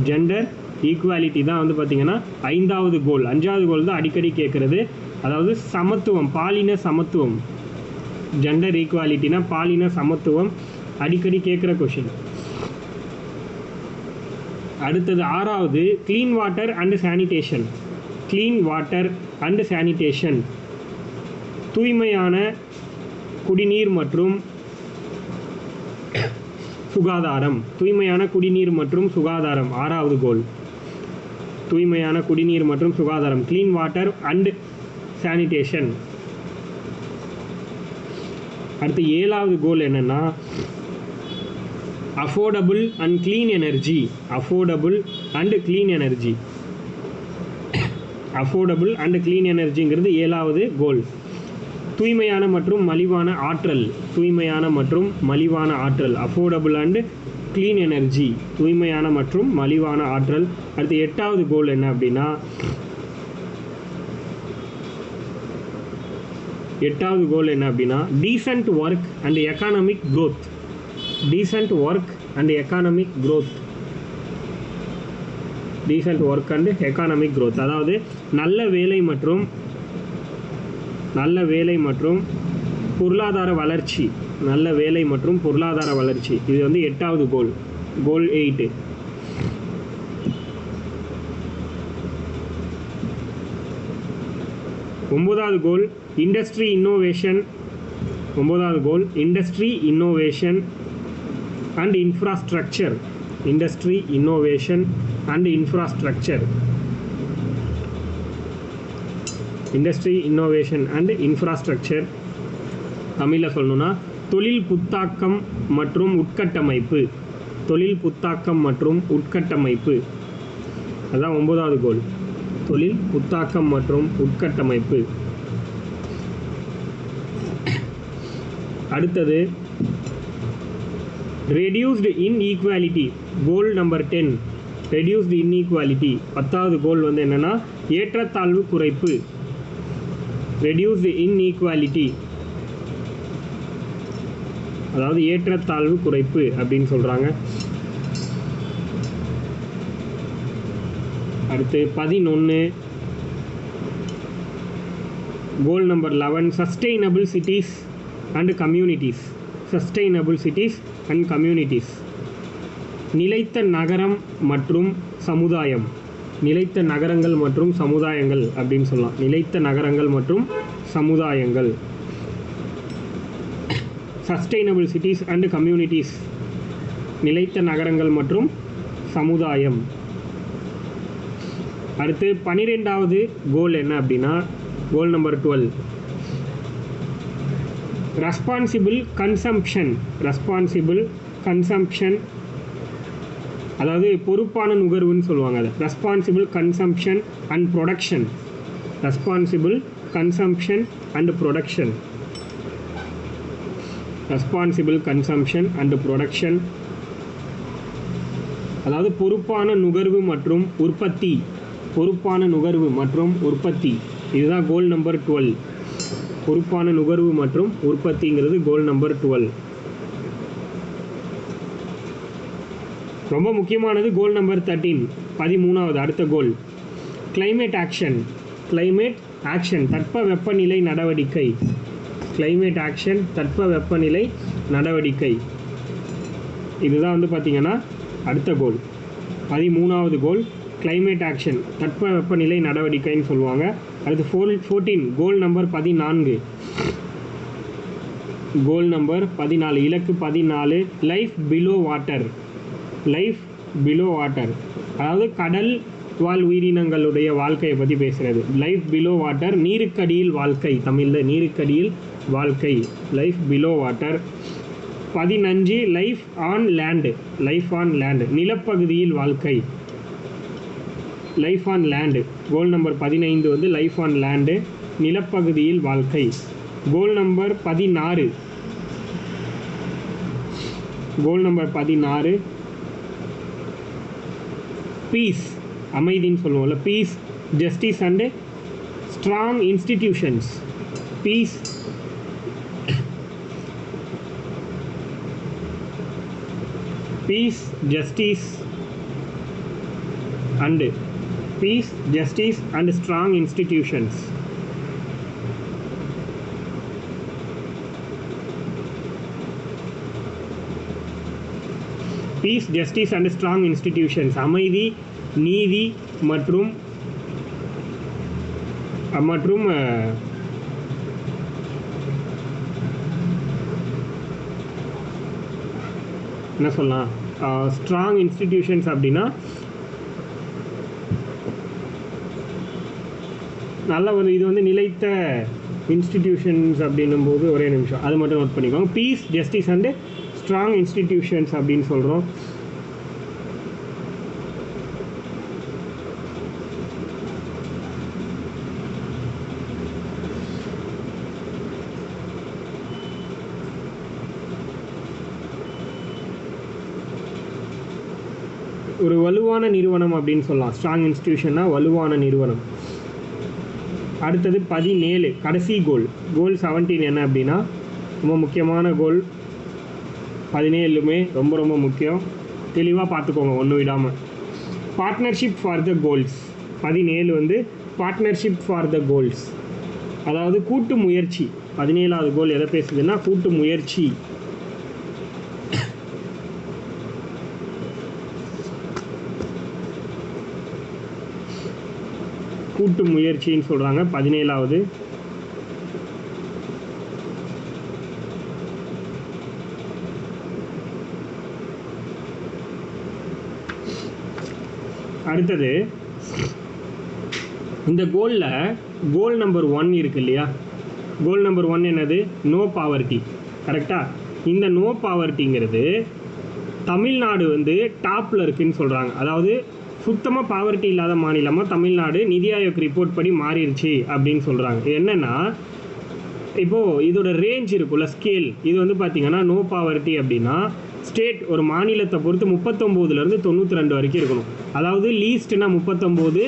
ஜெண்டர் ஈக்குவாலிட்டி தான் வந்து பார்த்திங்கன்னா 5வது கோல். 5வது கோல் தான் அடிக்கடி கேட்குறது, அதாவது சமத்துவம், பாலின சமத்துவம். ஜெண்டர் ஈக்குவாலிட்டினா பாலின சமத்துவம், அடிக்கடி கேட்குற கொஷின். அடுத்தது 6வது clean water and sanitation. Clean water and sanitation, தூய்மையான குடிநீர் மற்றும் சுகாதாரம். தூய்மையான குடிநீர் மற்றும் சுகாதாரம் 6வது கோல். தூய்மையான குடிநீர் மற்றும் சுகாதாரம், க்ளீன் வாட்டர் அண்ட் சானிடேஷன். அடுத்து 7வது கோல் என்னென்னா affordable and clean energy. Affordable and clean energy. Affordable and clean எனர்ஜிங்கிறது 7வது கோல். தூய்மையான மற்றும் மலிவான ஆற்றல். தூய்மையான மற்றும் மலிவான ஆற்றல், அஃபோர்டபுள் அண்ட் க்ளீன் எனர்ஜி, தூய்மையான மற்றும் மலிவான ஆற்றல். அடுத்து 8வது கோல் என்ன அப்படின்னா, 8வது கோல் என்ன அப்படின்னா descent work and economic growth. Descent work and economic growth. Descent work and economic growth, அதாவது நல்ல வேலை மற்றும் பொருளாதார வளர்ச்சி. நல்ல வேலை மற்றும் பொருளாதார வளர்ச்சி, இது வந்து 8வது கோல். கோல் 8. ஒன்பதாவது கோல் இண்டஸ்ட்ரி இன்னோவேஷன். 9வது goal industry innovation and infrastructure. Industry innovation and infrastructure. Industry innovation and infrastructure தமிழில் சொல்லணும்னா தொழில் புத்தாக்கம் மற்றும் உட்கட்டமைப்பு. தொழில் புத்தாக்கம் மற்றும் உட்கட்டமைப்பு, அதுதான் 9வது கோல். தொழில் புத்தாக்கம் மற்றும் உட்கட்டமைப்பு. அடுத்தது reduced inequality. Goal number 10, reduced inequality. 10வது கோல் வந்து என்னென்னா ஏற்றத்தாழ்வு குறைப்பு. ரெடியூஸ்டு இன்ஈக்வாலிட்டி, அதாவது ஏற்றத்தாழ்வு குறைப்பு அப்படின்னு சொல்கிறாங்க. அடுத்து 11 goal number 11 sustainable cities and communities. Sustainable cities and communities, நிலைத்த நகரம் மற்றும் சமுதாயம். நிலைத்த நகரங்கள் மற்றும் சமுதாயங்கள் அப்படின்னு சொல்லலாம். நிலைத்த நகரங்கள் மற்றும் சமுதாயங்கள். சஸ்டெயினபிள் சிட்டிஸ் அண்ட் கம்யூனிட்டிஸ், நிலைத்த நகரங்கள் மற்றும் சமுதாயம். அடுத்து 12வது கோல் என்ன அப்படின்னா goal number 12 responsible consumption. Responsible consumption, அதாவது பொறுப்பான நுகர்வுன்னு சொல்லுவாங்க. அது responsible consumption and production. Responsible consumption and production. Responsible consumption and production, அதாவது பொறுப்பான நுகர்வு மற்றும் உற்பத்தி. பொறுப்பான நுகர்வு மற்றும் உற்பத்தி, இதுதான் கோல் நம்பர் 12. பொறுப்பான நுகர்வு மற்றும் உற்பத்திங்கிறது கோல் நம்பர் 12. ரொம்ப முக்கியமானது கோல் நம்பர் 13, 13வது அடுத்த கோல் கிளைமேட் ஆக்ஷன். கிளைமேட் ஆக்ஷன், தட்பவெப்பநிலை நடவடிக்கை. கிளைமேட் ஆக்ஷன், தட்பவெப்பநிலை நடவடிக்கை, இதுதான் வந்து பார்த்திங்கன்னா அடுத்த கோல். 13வது கோல் கிளைமேட் ஆக்ஷன், தட்பவெப்பநிலை நடவடிக்கைன்னு சொல்லுவாங்க. அடுத்து 14 கோல் நம்பர் 14. கோல் நம்பர் 14, இலக்கு 14 life below water. Life below water, அதாவது கடல் வாழ் உயிரினங்களுடைய வாழ்க்கையை பற்றி பேசுகிறது. லைஃப் பிலோ வாட்டர், நீருக்கடியில் வாழ்க்கை. தமிழில் நீருக்கடியில் வாழ்க்கை, life below water. 15 life on land. Life on land, நிலப்பகுதியில் வாழ்க்கை. Life on land, goal number 15 வந்து லைஃப் ஆன் லேண்டு, நிலப்பகுதியில் வாழ்க்கை. Goal number 16. கோல் நம்பர் 16 பீஸ், அமைதின்னு சொல்லுவோம்ல. Peace, justice and strong institutions. Peace, peace justice and strong institutions. Peace justice and strong institutions, அமைதி, நீதி மற்றும் என்ன சொல்லலாம், ஸ்ட்ராங் இன்ஸ்டிடியூஷன்ஸ் அப்படின்னா நல்ல ஒரு இது வந்து நிலைத்த இன்ஸ்டிடியூஷன்ஸ் அப்படின்னும் போது ஒரே நிமிஷம் அது மட்டும் நோட் பண்ணிக்கோங்க. Piece justice and strong institutions அப்படின்னு சொல்கிறோம். ஒரு வலுவான நிறுவனம் அப்படின்னு சொல்லலாம். ஸ்ட்ராங் இன்ஸ்டிடியூஷன்னா வலுவான நிறுவனம். அடுத்தது 17 கடைசி கோல் 17 என்ன அப்படின்னா ரொம்ப முக்கியமான கோல். 17மே ரொம்ப ரொம்ப முக்கியம், தெளிவாக பார்த்துக்கோங்க ஒன்றும் விடாமல். Partnership for the goals. 17 வந்து பார்ட்னர்ஷிப் ஃபார் த கோல்ஸ், அதாவது கூட்டு முயற்சி. 17வது கோல் எதை பேசுதுன்னா கூட்டு முயற்சி. கூட்டு முயற்சின்னு சொல்கிறாங்க 17வது. அடுத்தது இந்த கோலில் கோல் நம்பர் 1 இருக்கு இல்லையா, கோல் நம்பர் 1 என்னது, நோ பாவர்ட்டி. கரெக்டாக? இந்த நோ பாவர்ட்டிங்கிறது தமிழ்நாடு வந்து டாப்பில் இருக்குதுன்னு சொல்கிறாங்க. அதாவது சுத்தமாக பாவர்ட்டி இல்லாத மாநிலமாக தமிழ்நாடு நிதி ஆயோக் ரிப்போர்ட் படி மாறிடுச்சு அப்படின்னு சொல்கிறாங்க. என்னென்னா இப்போது இதோட ரேஞ்ச் இருக்குல்ல, ஸ்கேல், இது வந்து பார்த்திங்கன்னா நோ பாவர்ட்டி அப்படின்னா ஸ்டேட் ஒரு மாநிலத்தை பொறுத்து 39லேருந்து 92 வரைக்கும் இருக்கணும். அதாவது லீஸ்ட்னா 39,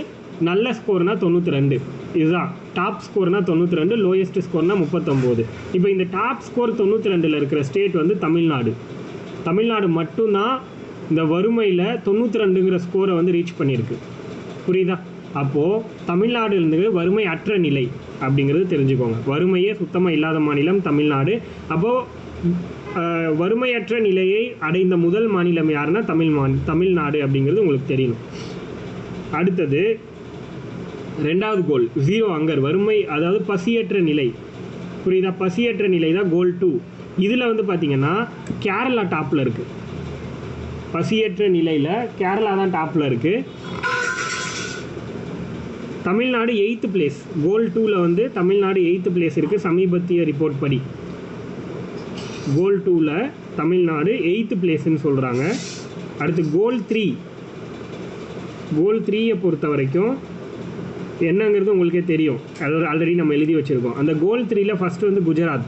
நல்ல ஸ்கோர்னா 92. இதுதான் டாப் ஸ்கோர்னா 92, லோயஸ்ட் ஸ்கோர்னா 39. இப்போ இந்த டாப் ஸ்கோர் 92ல் இருக்கிற ஸ்டேட் வந்து தமிழ்நாடு. தமிழ்நாடு மட்டும்தான் இந்த வறுமையில் 92ங்கிற ஸ்கோரை வந்து ரீச் பண்ணியிருக்கு. புரியுதா? அப்போது தமிழ்நாடு இருந்து வறுமை அற்ற நிலை அப்படிங்கிறது தெரிஞ்சுக்கோங்க. வறுமையே சுத்தமாக இல்லாத மாநிலம் தமிழ்நாடு. அப்போது வறுமையற்ற நிலையை அடைந்த முதல் மாநிலம் யாருன்னா தமிழ்நாடு அப்படிங்கிறது உங்களுக்கு தெரியணும். அடுத்தது 2வது கோல் 0 அங்கர், வறுமை அதாவது பசியற்ற நிலை. புரியுதா? பசியற்ற நிலை தான் கோல் 2. இதில் வந்து பார்த்திங்கன்னா கேரளா டாப்பில் இருக்குது. பசியற்ற நிலையில் கேரளா தான் டாப்பில் இருக்குது. Tamil Nadu 8th place. கோல் 2ல் வந்து தமிழ்நாடு 8th பிளேஸ் இருக்குது சமீபத்திய ரிப்போர்ட் படி. கோல் 2ல் தமிழ்நாடு 8th பிளேஸ்ன்னு சொல்கிறாங்க. அடுத்து கோல் 3. கோல் 3யை பொறுத்த வரைக்கும் என்னங்கிறது உங்களுக்கே தெரியும், அதாவது ஆல்ரெடி நம்ம எழுதி வச்சுருக்கோம். அந்த கோல் 3ல் ஃபஸ்ட்டு வந்து குஜராத்.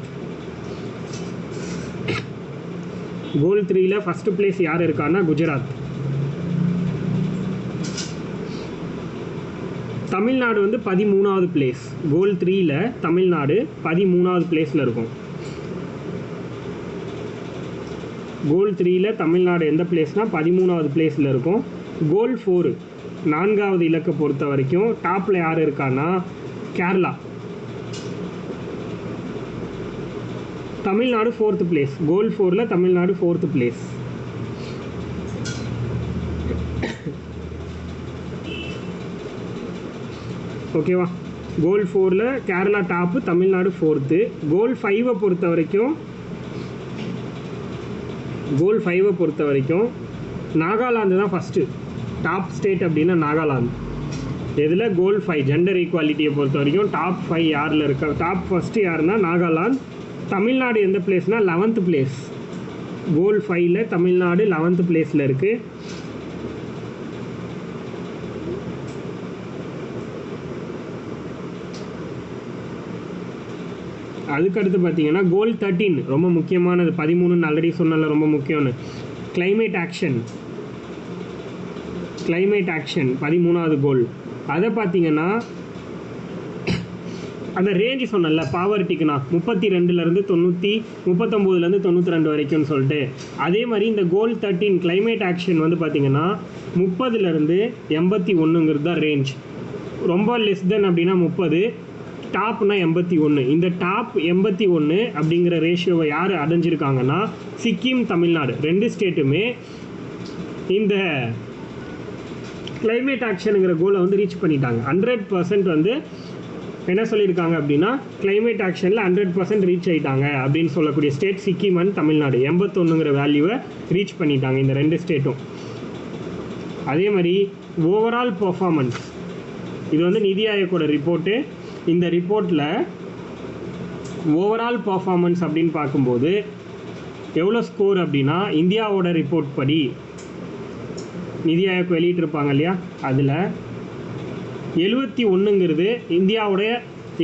கோல் 3ல் ஃபஸ்ட்டு பிளேஸ் யார் இருக்கான்னா குஜராத். தமிழ்நாடு வந்து 13வது பிளேஸ். கோல் 3ல் தமிழ்நாடு 13வது பிளேஸில் இருக்கும். கோல் 3ல் தமிழ்நாடு எந்த பிளேஸ்னால் 13வது பிளேஸில் இருக்கும். கோல் 4 4வது இலக்கை பொறுத்த வரைக்கும் டாப்பில் யார் இருக்கான்னா Kerala. Tamil Nadu 4th place. Goal 4ல் தமிழ்நாடு 4th பிளேஸ். ஓகேவா? கோல் 4ல் Kerala top, Tamil Nadu 4th. Goal 5 பொறுத்த வரைக்கும் நாகாலாந்து தான் ஃபஸ்ட்டு டாப் ஸ்டேட் அப்படின்னா நாகாலாந்து. இதில் கோல் 5 ஜெண்டர் ஈக்குவாலிட்டியை பொறுத்த வரைக்கும் டாப் 5 யாரில் இருக்கா, டாப் ஃபஸ்ட்டு யாருன்னா நாகாலாந்து. தமிழ்நாடு எந்த பிளேஸ்னால் 11th பிளேஸ். கோல் 5ல் தமிழ்நாடு 11th பிளேஸில் இருக்குது. அதுக்கடுத்து பார்த்தீங்கன்னா கோல் 13 ரொம்ப முக்கியமானது. 13 ஆல்ரெடி சொன்னால ரொம்ப முக்கியம்னு. கிளைமேட் ஆக்ஷன் 13வது கோல். அதை பார்த்தீங்கன்னா அந்த ரேஞ்சு சொன்னல பாவர்ட்டிக்குண்ணா 32லேருந்து 39லேருந்து 92 வரைக்கும்னு சொல்லிட்டு, அதே மாதிரி இந்த கோல் 13 கிளைமேட் ஆக்ஷன் வந்து பார்த்திங்கன்னா 30லேருந்து 81ங்கிறது தான் ரேஞ்ச். ரொம்ப லெஸ் தென் அப்படின்னா 30, டாப்னா 81. இந்த டாப் 81 அப்படிங்கிற ரேஷியோவை யார் அடைஞ்சிருக்காங்கன்னா சிக்கிம், தமிழ்நாடு 2 ஸ்டேட்டுமே இந்த கிளைமேட் ஆக்ஷனுங்கிற கோலை வந்து ரீச் பண்ணிட்டாங்க. 100% வந்து என்ன சொல்லியிருக்காங்க அப்படின்னா கிளைமேட் ஆக்ஷனில் 100% ரீச் ஆகிட்டாங்க அப்படின்னு சொல்லக்கூடிய ஸ்டேட் சிக்கிம் அண்ட் தமிழ்நாடு. 81ங்கிற வேல்யூவை ரீச் பண்ணிட்டாங்க இந்த 2 ஸ்டேட்டும். அதே மாதிரி ஓவரால் பர்ஃபார்மன்ஸ், இது வந்து நிதி ஆயோக்கோட ரிப்போர்ட்டு. இந்த ரிப்போர்ட்டில் ஓவரால் பர்ஃபார்மன்ஸ் அப்படின்னு பார்க்கும்போது எவ்வளோ ஸ்கோர் அப்படின்னா, இந்தியாவோட ரிப்போர்ட் படி நிதி ஆயோக் வெளியிட்டிருப்பாங்க இல்லையா, அதில் 71ங்கிறது இந்தியாவுடைய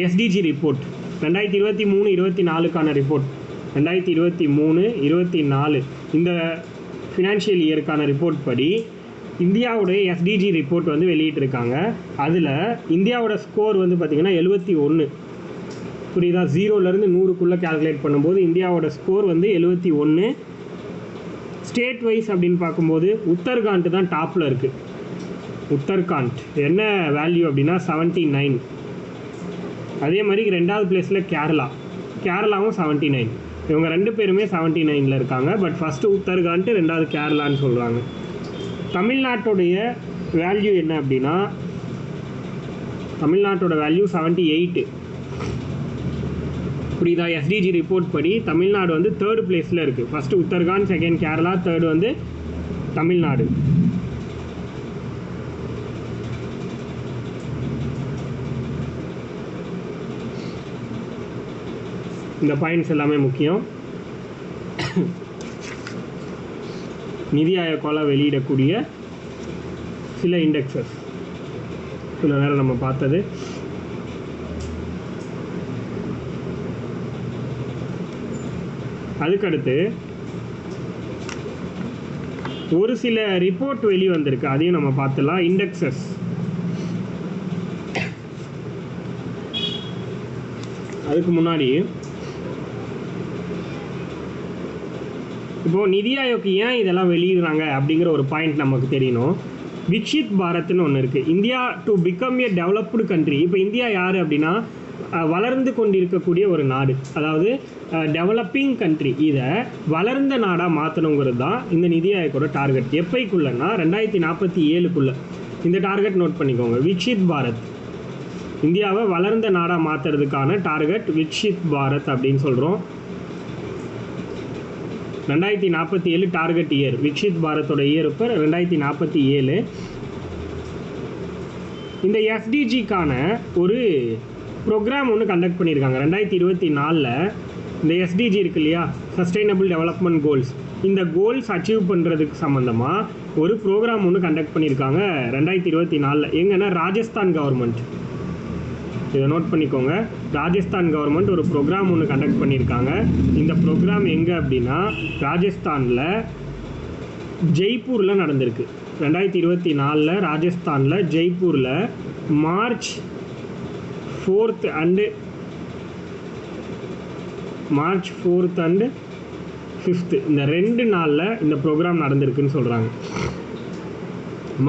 எஸ்டிஜி ரிப்போர்ட். 2023-24க்கான ரிப்போர்ட், 2023-24 இந்த ஃபினான்ஷியல் இயருக்கான ரிப்போர்ட் படி இந்தியாவுடைய எஸ்டிஜி ரிப்போர்ட் வந்து வெளியிட்டிருக்காங்க. அதில் இந்தியாவோட ஸ்கோர் வந்து பார்த்திங்கன்னா 71. புரியுதா? 0லேருந்து 100க்குள்ளே கேல்குலேட் பண்ணும்போது இந்தியாவோட ஸ்கோர் வந்து 71. ஸ்டேட் வைஸ் அப்படின்னு பார்க்கும்போது உத்தரகாண்ட் தான் டாப்பில் இருக்குது. உத்தரகாண்ட் என்ன வேல்யூ அப்படின்னா 79. அதே மாதிரி 2வது பிளேஸில் கேரளாவும் 79. இவங்க 2 பேருமே 79ல் இருக்காங்க. பட் ஃபஸ்ட்டு உத்தரகாண்ட், 2வது கேரளான்னு சொல்கிறாங்க. தமிழ்நாட்டுடைய வேல்யூ என்ன அப்படின்னா, தமிழ்நாட்டோட வேல்யூ 78. புரியுதா? எஸ்டிஜி ரிப்போர்ட் படி தமிழ்நாடு வந்து 3rd பிளேஸில் இருக்குது. First Uttarakhand, 2nd Kerala, 3rd வந்து தமிழ்நாடு. இந்த பாயிண்ட்ஸ் எல்லாமே முக்கியம். நிதி ஆயோக்கால வெளியிடக்கூடிய சில இண்டெக்ஸஸ் இவ்வளோ நேரம் நம்ம பார்த்தது. அதுக்கடுத்து ஒரு சில ரிப்போர்ட் வெளி வந்திருக்கு, அதையும் நம்ம பார்த்துலாம். இண்டெக்ஸஸ் அதுக்கு முன்னாடி இப்போது நிதி ஆயோக் ஏன் இதெல்லாம் வெளியிடுறாங்க அப்படிங்கிற ஒரு பாயிண்ட் நமக்கு தெரியணும். விக்ஷித் பாரத்னு ஒன்று இருக்குது. India to become a developed country. இப்போ இந்தியா யார் அப்படின்னா வளர்ந்து கொண்டிருக்கக்கூடிய ஒரு நாடு, அதாவது டெவலப்பிங் கண்ட்ரி. இதை வளர்ந்த நாடாக மாற்றணுங்கிறது தான் இந்த நிதி ஆயோக்கோட டார்கெட். எப்பைக்குள்ளனா 2047க்குள்ளே. இந்த டார்கெட் நோட் பண்ணிக்கோங்க. விக்ஷித் பாரத், இந்தியாவை வளர்ந்த நாடாக மாற்றுறதுக்கான டார்கெட் விக்ஷித் பாரத் அப்படின்னு சொல்கிறோம். 2047 டார்கெட் இயர். விக்ஷித் பாரத்தோட இயர் இப்போ 2047. இந்த எஸ்டிஜிக்கான ஒரு ப்ரோக்ராம் ஒன்று கண்டக்ட் பண்ணியிருக்காங்க 2024. இந்த எஸ்டிஜி இருக்கு இல்லையா, சஸ்டைனபிள் டெவலப்மெண்ட் கோல்ஸ். இந்த கோல்ஸ் அச்சீவ் பண்ணுறதுக்கு சம்மந்தமாக ஒரு ப்ரோக்ராம் ஒன்று கண்டக்ட் பண்ணியிருக்காங்க 2024. எங்கன்னா ராஜஸ்தான் கவர்மெண்ட். இதை நோட் பண்ணிக்கோங்க. ராஜஸ்தான் கவர்மெண்ட் ஒரு ப்ரோக்ராம் ஒன்று கண்டக்ட் பண்ணியிருக்காங்க. இந்த ப்ரோக்ராம் எங்கே அப்படின்னா ராஜஸ்தானில் ஜெய்ப்பூரில் நடந்திருக்கு. 2024 ராஜஸ்தானில் ஜெய்ப்பூரில் மார்ச் 4th and 5th இந்த 2 நாளில் இந்த ப்ரோக்ராம் நடந்திருக்குன்னு சொல்கிறாங்க.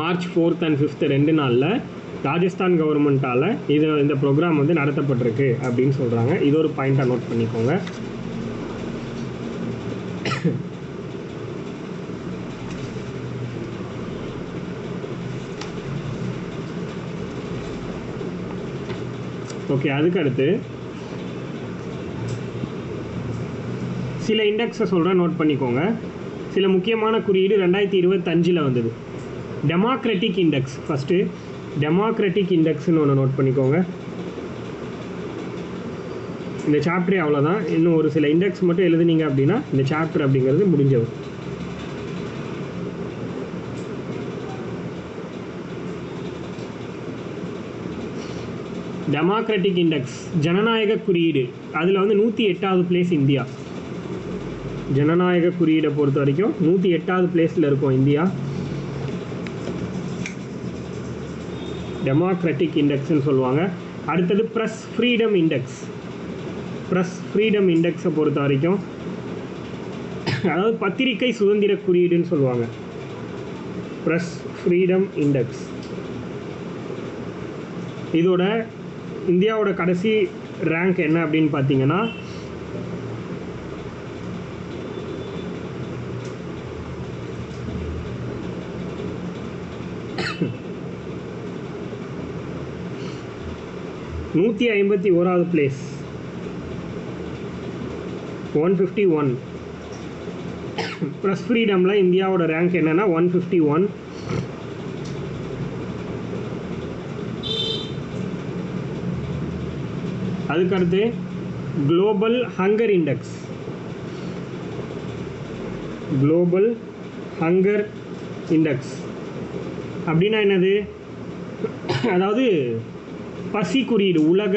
மார்ச் 4th and 5th 2 நாளில் ராஜஸ்தான் கவர்மெண்ட்டால் இந்த ப்ரோக்ராம் வந்து நடத்தப்பட்டிருக்கு அப்படின்னு சொல்கிறாங்க. இது ஒரு பாயிண்ட்டாக நோட் பண்ணிக்கோங்க. ஓகே, அதுக்கடுத்து சில இண்டெக்ஸை சொல்கிறேன், நோட் பண்ணிக்கோங்க. சில முக்கியமான குறியீடு 2025 வந்தது. Democratic index. ஃபஸ்ட்டு டெமோக்ராட்டிக் இண்டெக்ஸ்னு ஒன்று நோட் பண்ணிக்கோங்க. இந்த சாப்டரே அவ்வளோதான். இன்னும் ஒரு சில இண்டெக்ஸ் மட்டும் எழுதுனீங்க அப்படின்னா இந்த சாப்டர் அப்படிங்கிறது முடிஞ்சது. டெமோக்ராட்டிக் இண்டெக்ஸ் ஜனநாயக குறியீடு. அதில் வந்து 108வது பிளேஸ் இந்தியா. ஜனநாயக குறியீடை பொறுத்த வரைக்கும் 108வது பிளேஸில் இருக்கும் இந்தியா. டெமோக்ராட்டிக் இண்டெக்ஸ்ன்னு சொல்லுவாங்க. அடுத்தது press freedom index. Press freedom இண்டெக்ஸை பொறுத்த வரைக்கும் அதாவது பத்திரிகை சுதந்திர குறியீடுன்னு சொல்லுவாங்க. ப்ரெஸ் ஃப்ரீடம் இண்டெக்ஸ் இதோட இந்தியாவோட கடைசி ரேங்க் என்ன அப்படின்னு பார்த்தீங்கன்னா 151வது பிளேஸ், 151. ப்ரெஸ் ஃப்ரீடமில் இந்தியாவோட ரேங்க் என்னென்னா 151. அதுக்கடுத்து global hunger index. Global hunger index அப்படின்னா என்னது? அதாவது பசி குறியீடு, உலக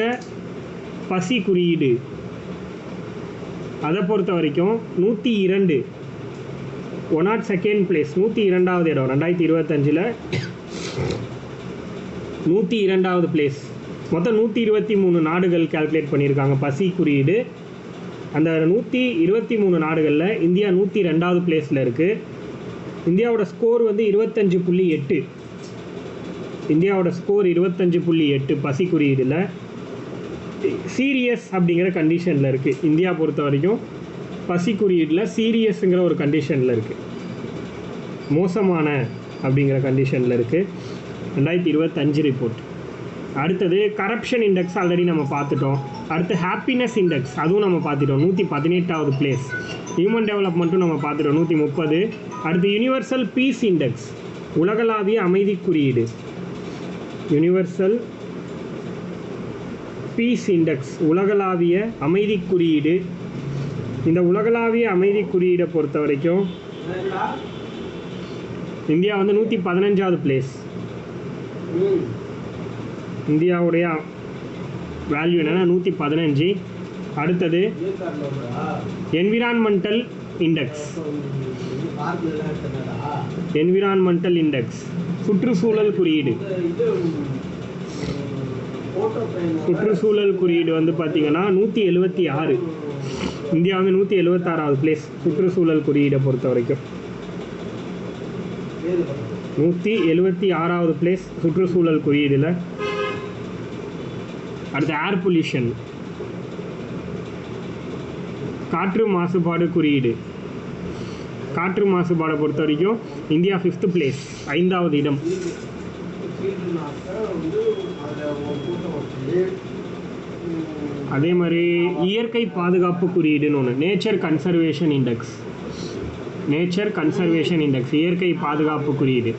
பசி குறியீடு. அதை பொறுத்த வரைக்கும் 102, 102nd பிளேஸ், 102வது இடம். 2025 102வது பிளேஸ். மொத்தம் 123 நாடுகள் கால்குலேட் பண்ணியிருக்காங்க பசி குறியீடு. அந்த 123 நாடுகளில் இந்தியா 102வது பிளேஸில் இருக்குது. இந்தியாவோட ஸ்கோர் வந்து 25.8. இந்தியாவோட ஸ்கோர் 25.8 பசி குறியீடில். சீரியஸ் அப்படிங்கிற கண்டிஷனில் இருக்குது. இந்தியா பொறுத்த வரைக்கும் பசி குறியீடில் சீரியஸுங்கிற ஒரு கண்டிஷனில் இருக்குது. மோசமான அப்படிங்கிற கண்டிஷனில் இருக்குது. 2025 ரிப்போர்ட். அடுத்தது கரப்ஷன் இண்டெக்ஸ் ஆல்ரெடி நம்ம பார்த்துட்டோம். அடுத்து ஹாப்பினஸ் இண்டெக்ஸ் அதுவும் நம்ம பார்த்துட்டோம், 118வது பிளேஸ். ஹியூமன் டெவலப்மெண்ட்டும் நம்ம பார்த்துட்டோம், 130. அடுத்து யூனிவர்சல் பீஸ் இண்டெக்ஸ், உலகளாவிய அமைதி குறியீடு. யூனிவர்சல் பீஸ் இண்டெக்ஸ், உலகளாவிய அமைதி குறியீடு. இந்த உலகளாவிய அமைதி குறியீடை பொறுத்த வரைக்கும் இந்தியா வந்து 115வது பிளேஸ். இந்தியாவுடைய வேல்யூ என்னென்னா 115. அடுத்தது என்விரான்மெண்டல் இண்டெக்ஸ். என்விரான்மெண்டல் இண்டெக்ஸ், சுற்றுச்சூழல் குறியீடு. சுற்றுச்சூழல் குறியீடு வந்து பார்த்திங்கன்னா 176. இந்தியா வந்து 176வது பிளேஸ் சுற்றுச்சூழல் குறியீடை பொறுத்த வரைக்கும். 176வது பிளேஸ் சுற்றுச்சூழல் குறியீடில். அடுத்து ஏர் பொல்யூஷன், காற்று மாசுபாடு குறியீடு. காற்று மாசுபாடை பொறுத்த வரைக்கும் இந்தியா 5th பிளேஸ், 5வது இடம். அதே மாதிரி இயற்கை பாதுகாப்பு குறியீடுன்னு ஒன்று, nature conservation index. Nature conservation index, இயற்கை பாதுகாப்பு குறியீடு,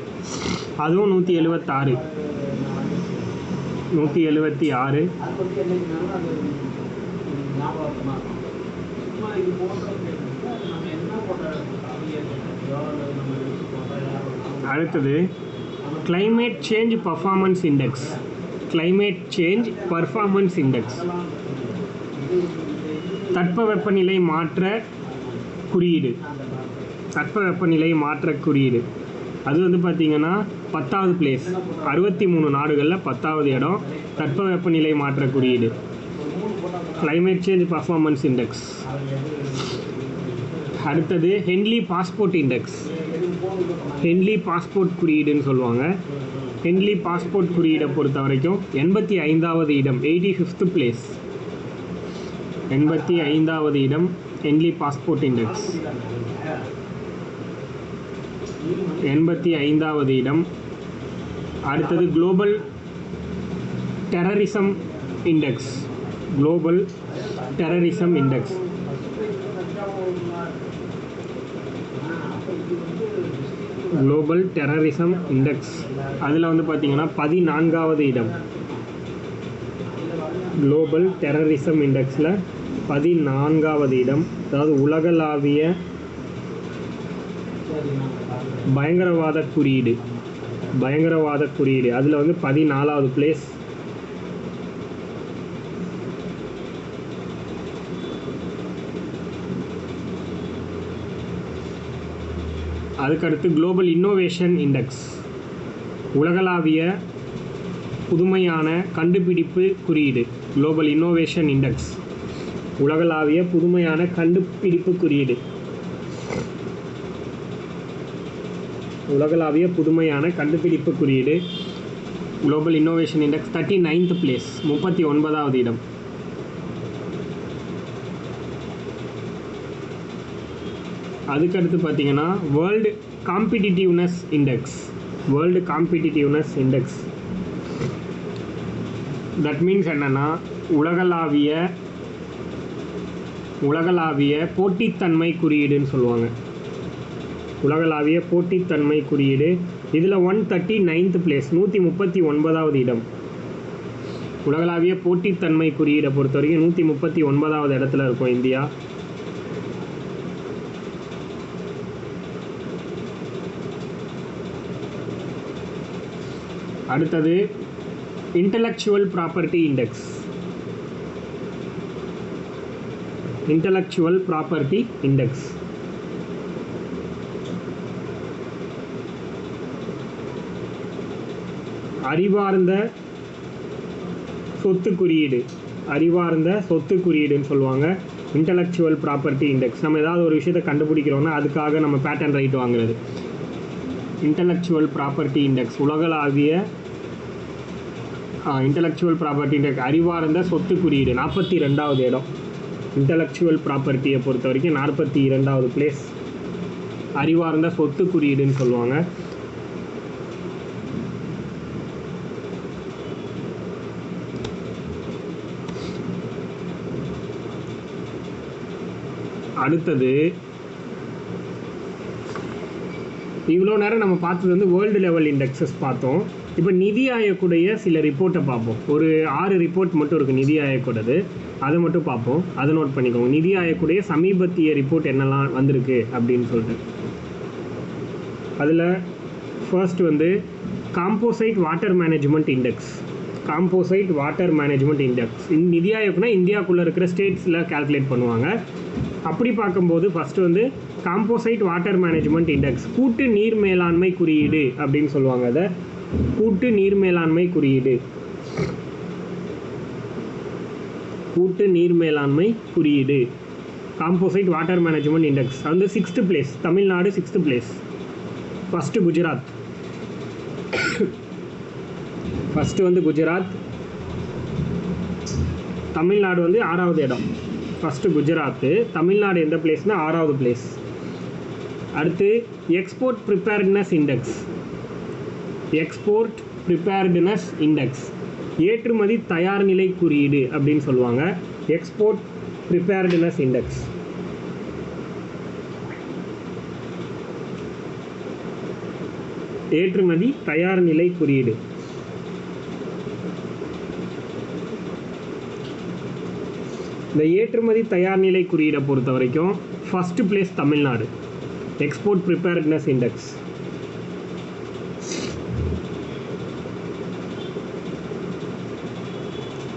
அதுவும் 176. 176. அடுத்தது climate change performance index. Climate change performance index, தட்பவெப்பநிலை மாற்ற குறியீடு. தட்பவெப்பநிலை மாற்ற குறியீடு அது வந்து பார்த்திங்கன்னா 10வது பிளேஸ், 63 நாடுகளில் 10வது இடம். தட்பவெப்பநிலை மாற்ற குறியீடு, கிளைமேட் சேஞ்ச் பர்ஃபார்மன்ஸ் இண்டெக்ஸ். அடுத்தது Henley passport index. Henley passport குறியீடுன்னு சொல்லுவாங்க. ஹென்லி பாஸ்போர்ட் குறியீடை பொறுத்த வரைக்கும் 85வது இடம், 85th பிளேஸ். 85வது இடம் ஹென்லி பாஸ்போர்ட் இண்டெக்ஸ், 85வது இடம். அடுத்தது global terrorism index. Global terrorism index, global terrorism index. அதில் வந்து பார்த்திங்கன்னா 14வது இடம். குளோபல் டெரரிசம் இண்டெக்ஸில் 14வது இடம். அதாவது உலகளாவிய பயங்கரவாத குறியீடு, பயங்கரவாத குறியீடு அதில் வந்து 14வது பிளேஸ். அதுக்கடுத்து குளோபல் இன்னோவேஷன் இண்டெக்ஸ், உலகளாவிய புதுமையான கண்டுபிடிப்பு குறியீடு, குளோபல் இன்னோவேஷன் இண்டெக்ஸ், உலகளாவிய புதுமையான கண்டுபிடிப்பு குறியீடு, உலகளாவிய புதுமையான கண்டுபிடிப்பு குறியீடு, global innovation index 39th place, 39வது இடம். அதுக்கடுத்து பார்த்தீங்கன்னா world competitiveness index, world competitiveness index. That means என்னென்னா உலகளாவிய போட்டித்தன்மை குறியீடுன்னு சொல்லுவாங்க. உலகளாவிய போட்டித்தன்மை குறியீடு. இதில் 139th பிளேஸ், 139வது இடம். உலகளாவிய போட்டித்தன்மை குறியீடை பொறுத்த வரைக்கும் 139வது இடத்துல இருக்கும் இந்தியா. அடுத்தது intellectual property index. Intellectual property index அறிவார்ந்த சொத்து குறியீடு, அறிவார்ந்த சொத்து குறியீடுன்னு சொல்லுவாங்க. Intellectual property index. நம்ம ஏதாவது ஒரு விஷயத்தை கண்டுபிடிக்கிறோன்னா அதுக்காக நம்ம பேட்டன் ரைட் வாங்குறது. இன்டலெக்சுவல் ப்ராப்பர்ட்டி இண்டெக்ஸ் உலகளாவிய இன்டலெக்சுவல் ப்ராப்பர்ட்டி இண்டெக்ஸ் அறிவார்ந்த சொத்து குறியீடு 42வது இடம். இன்டலெக்சுவல் ப்ராப்பர்ட்டியை பொறுத்த வரைக்கும் 42வது பிளேஸ், அறிவார்ந்த சொத்து குறியீடுன்னு சொல்லுவாங்க. அடுத்தது இவ்வளோ நேரம் நம்ம பார்த்தது வந்து வேர்ல்டு லெவல் இண்டெக்ஸஸ் பார்த்தோம். இப்போ நிதி ஆயோக்குடைய சில ரிப்போர்ட்டை பார்ப்போம். ஒரு 6 ரிப்போர்ட் மட்டும் இருக்குது நிதி ஆயோக்கூடது, அதை மட்டும் பார்ப்போம். அதை நோட் பண்ணிக்கோங்க. நிதி ஆயோக்குடைய சமீபத்திய ரிப்போர்ட் என்னெல்லாம் வந்திருக்கு அப்படின்னு சொல்லிட்டு. அதில் ஃபர்ஸ்ட் வந்து composite water management index. Composite water management index நிதி ஆயோக்னா இந்தியாவுக்குள்ளே இருக்கிற ஸ்டேட்ஸில் கால்குலேட் பண்ணுவாங்க. அப்படி பார்க்கும்போது ஃபஸ்ட்டு வந்து காம்போசைட் வாட்டர் மேனேஜ்மெண்ட் இண்டெக்ஸ் கூட்டு நீர் மேலாண்மை குறியீடு அப்படின்னு சொல்லுவாங்க. அதை கூட்டு நீர் மேலாண்மை குறியீடு, கூட்டு நீர் மேலாண்மை குறியீடு, காம்போசைட் வாட்டர் மேனேஜ்மெண்ட் இண்டெக்ஸ். அது வந்து 6th place, Tamil Nadu 6th place. First Gujarat, first வந்து குஜராத். தமிழ்நாடு வந்து 6வது இடம். ஃபஸ்ட்டு குஜராத்து, தமிழ்நாடு எந்த பிளேஸ்னா 6வது பிளேஸ். அடுத்து export preparedness index. Export preparedness index ஏற்றுமதி தயார் நிலை குறியீடு அப்படின்னு சொல்லுவாங்க. Export preparedness index. ஏற்றுமதி தயார் நிலை குறியீடு. இந்த ஏற்றுமதி தயார் நிலை குறியீடை பொறுத்த வரைக்கும் first place Tamil Nadu, export preparedness index.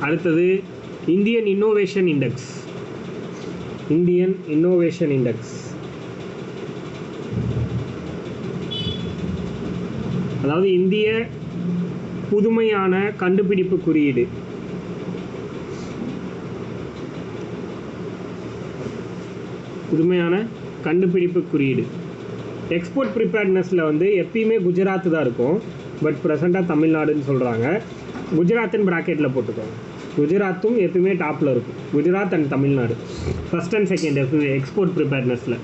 அடுத்தது Indian innovation index. Indian innovation index அதாவது இந்திய புதுமையான கண்டுபிடிப்பு குறியீடு. புதுமையான கண்டுபிடிப்பு குறியீடு. எக்ஸ்போர்ட் ப்ரிப்பேர்ட்னஸில் வந்து எப்பயுமே குஜராத் தான் இருக்கும், பட் ப்ரெசண்ட்டாக தமிழ்நாடுன்னு சொல்கிறாங்க. குஜராத்துன்னு ப்ராக்கெட்டில் போட்டுக்கோங்க. குஜராத்தும் எப்பயுமே டாப்பில் இருக்கும். Gujarat and Tamil Nadu first and second எப்பவுமே எக்ஸ்போர்ட் ப்ரிப்பேர்ட்னஸில்.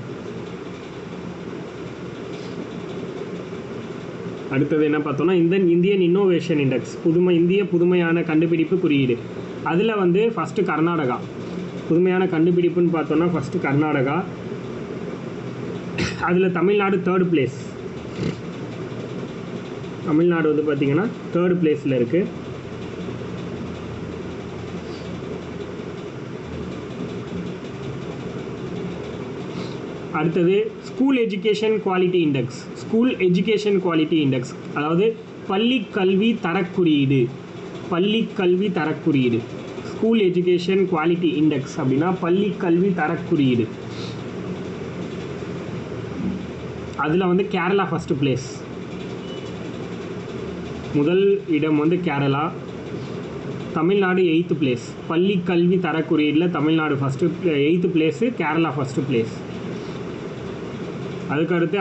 அடுத்தது என்ன பார்த்தோன்னா இந்தியன் இன்னோவேஷன் இண்டெக்ஸ், இந்திய புதுமையான கண்டுபிடிப்பு குறியீடு. அதில் வந்து ஃபஸ்ட்டு கர்நாடகா. புதுமையான கண்டுபிடிப்புன்னு பார்த்தோன்னா ஃபஸ்ட்டு கர்நாடகா. அதில் தமிழ்நாடு 3rd பிளேஸ். தமிழ்நாடு வந்து பார்த்திங்கன்னா 3rd பிளேஸில் இருக்குது. அடுத்தது school education quality index. School education quality index அதாவது பள்ளி கல்வி தரக்குறியீடு. பள்ளி கல்வி தரக்குறியீடு. ஸ்கூல் எஜுகேஷன் குவாலிட்டி இண்டெக்ஸ் அப்படின்னா பள்ளி கல்வி தரக்குறியீடு. அதில் வந்து கேரளா ஃபஸ்ட்டு பிளேஸ். முதல் இடம் வந்து கேரளா. Tamil Nadu 8th place. பள்ளி கல்வி தர குறியீடில் Tamil Nadu first 8th place, Kerala first place. அதுக்கடுத்து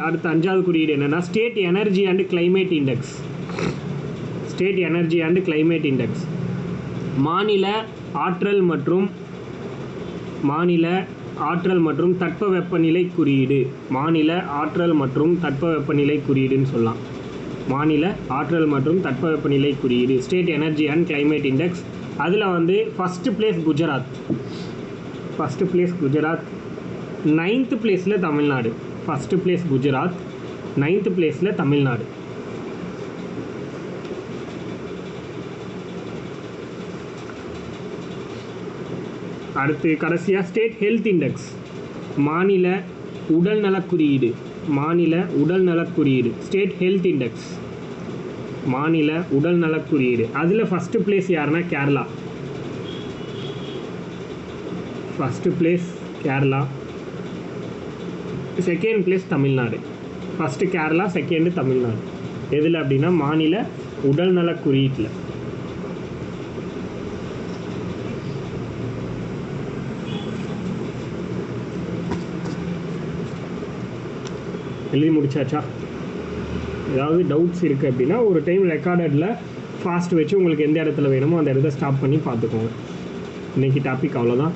அடுத்த 5வது குறியீடு என்னென்னா state energy and climate index. State energy and climate index மாநில ஆற்றல் மற்றும் தட்பவெப்பநிலை குறியீடு. மாநில ஆற்றல் மற்றும் தட்பவெப்பநிலை குறியீடுன்னு சொல்லலாம். மாநில ஆற்றல் மற்றும் தட்பவெப்பநிலை குறியீடு, state energy and climate index. அதில் வந்து ஃபஸ்ட்டு பிளேஸ் குஜராத். 9th பிளேஸில் Tamil Nadu. First place Gujarat, 9th பிளேஸில் தமிழ்நாடு. அடுத்து கடைசியாக ஸ்டேட் ஹெல்த் இண்டெக்ஸ், மாநில உடல்நலக் குறியீடு. ஸ்டேட் ஹெல்த் இண்டெக்ஸ், மாநில உடல்நலக் குறியீடு. அதில் ஃபஸ்ட்டு பிளேஸ் யாருன்னா Kerala. First place Kerala, second place Tamil Nadu. First Kerala, second Tamil Nadu. எதில் அப்படின்னா மாநில உடல்நலக் குறியீட்டில். எழுதி முடிச்சாச்சா? ஏதாவது டவுட்ஸ் இருக்குது அப்படின்னா ஒரு டைம் ரெக்கார்டடில் ஃபாஸ்ட் வச்சு உங்களுக்கு எந்த இடத்துல வேணுமோ அந்த இடத்த ஸ்டாப் பண்ணி பார்த்துக்கோங்க. இன்றைக்கி டாபிக் அவ்வளோதான்.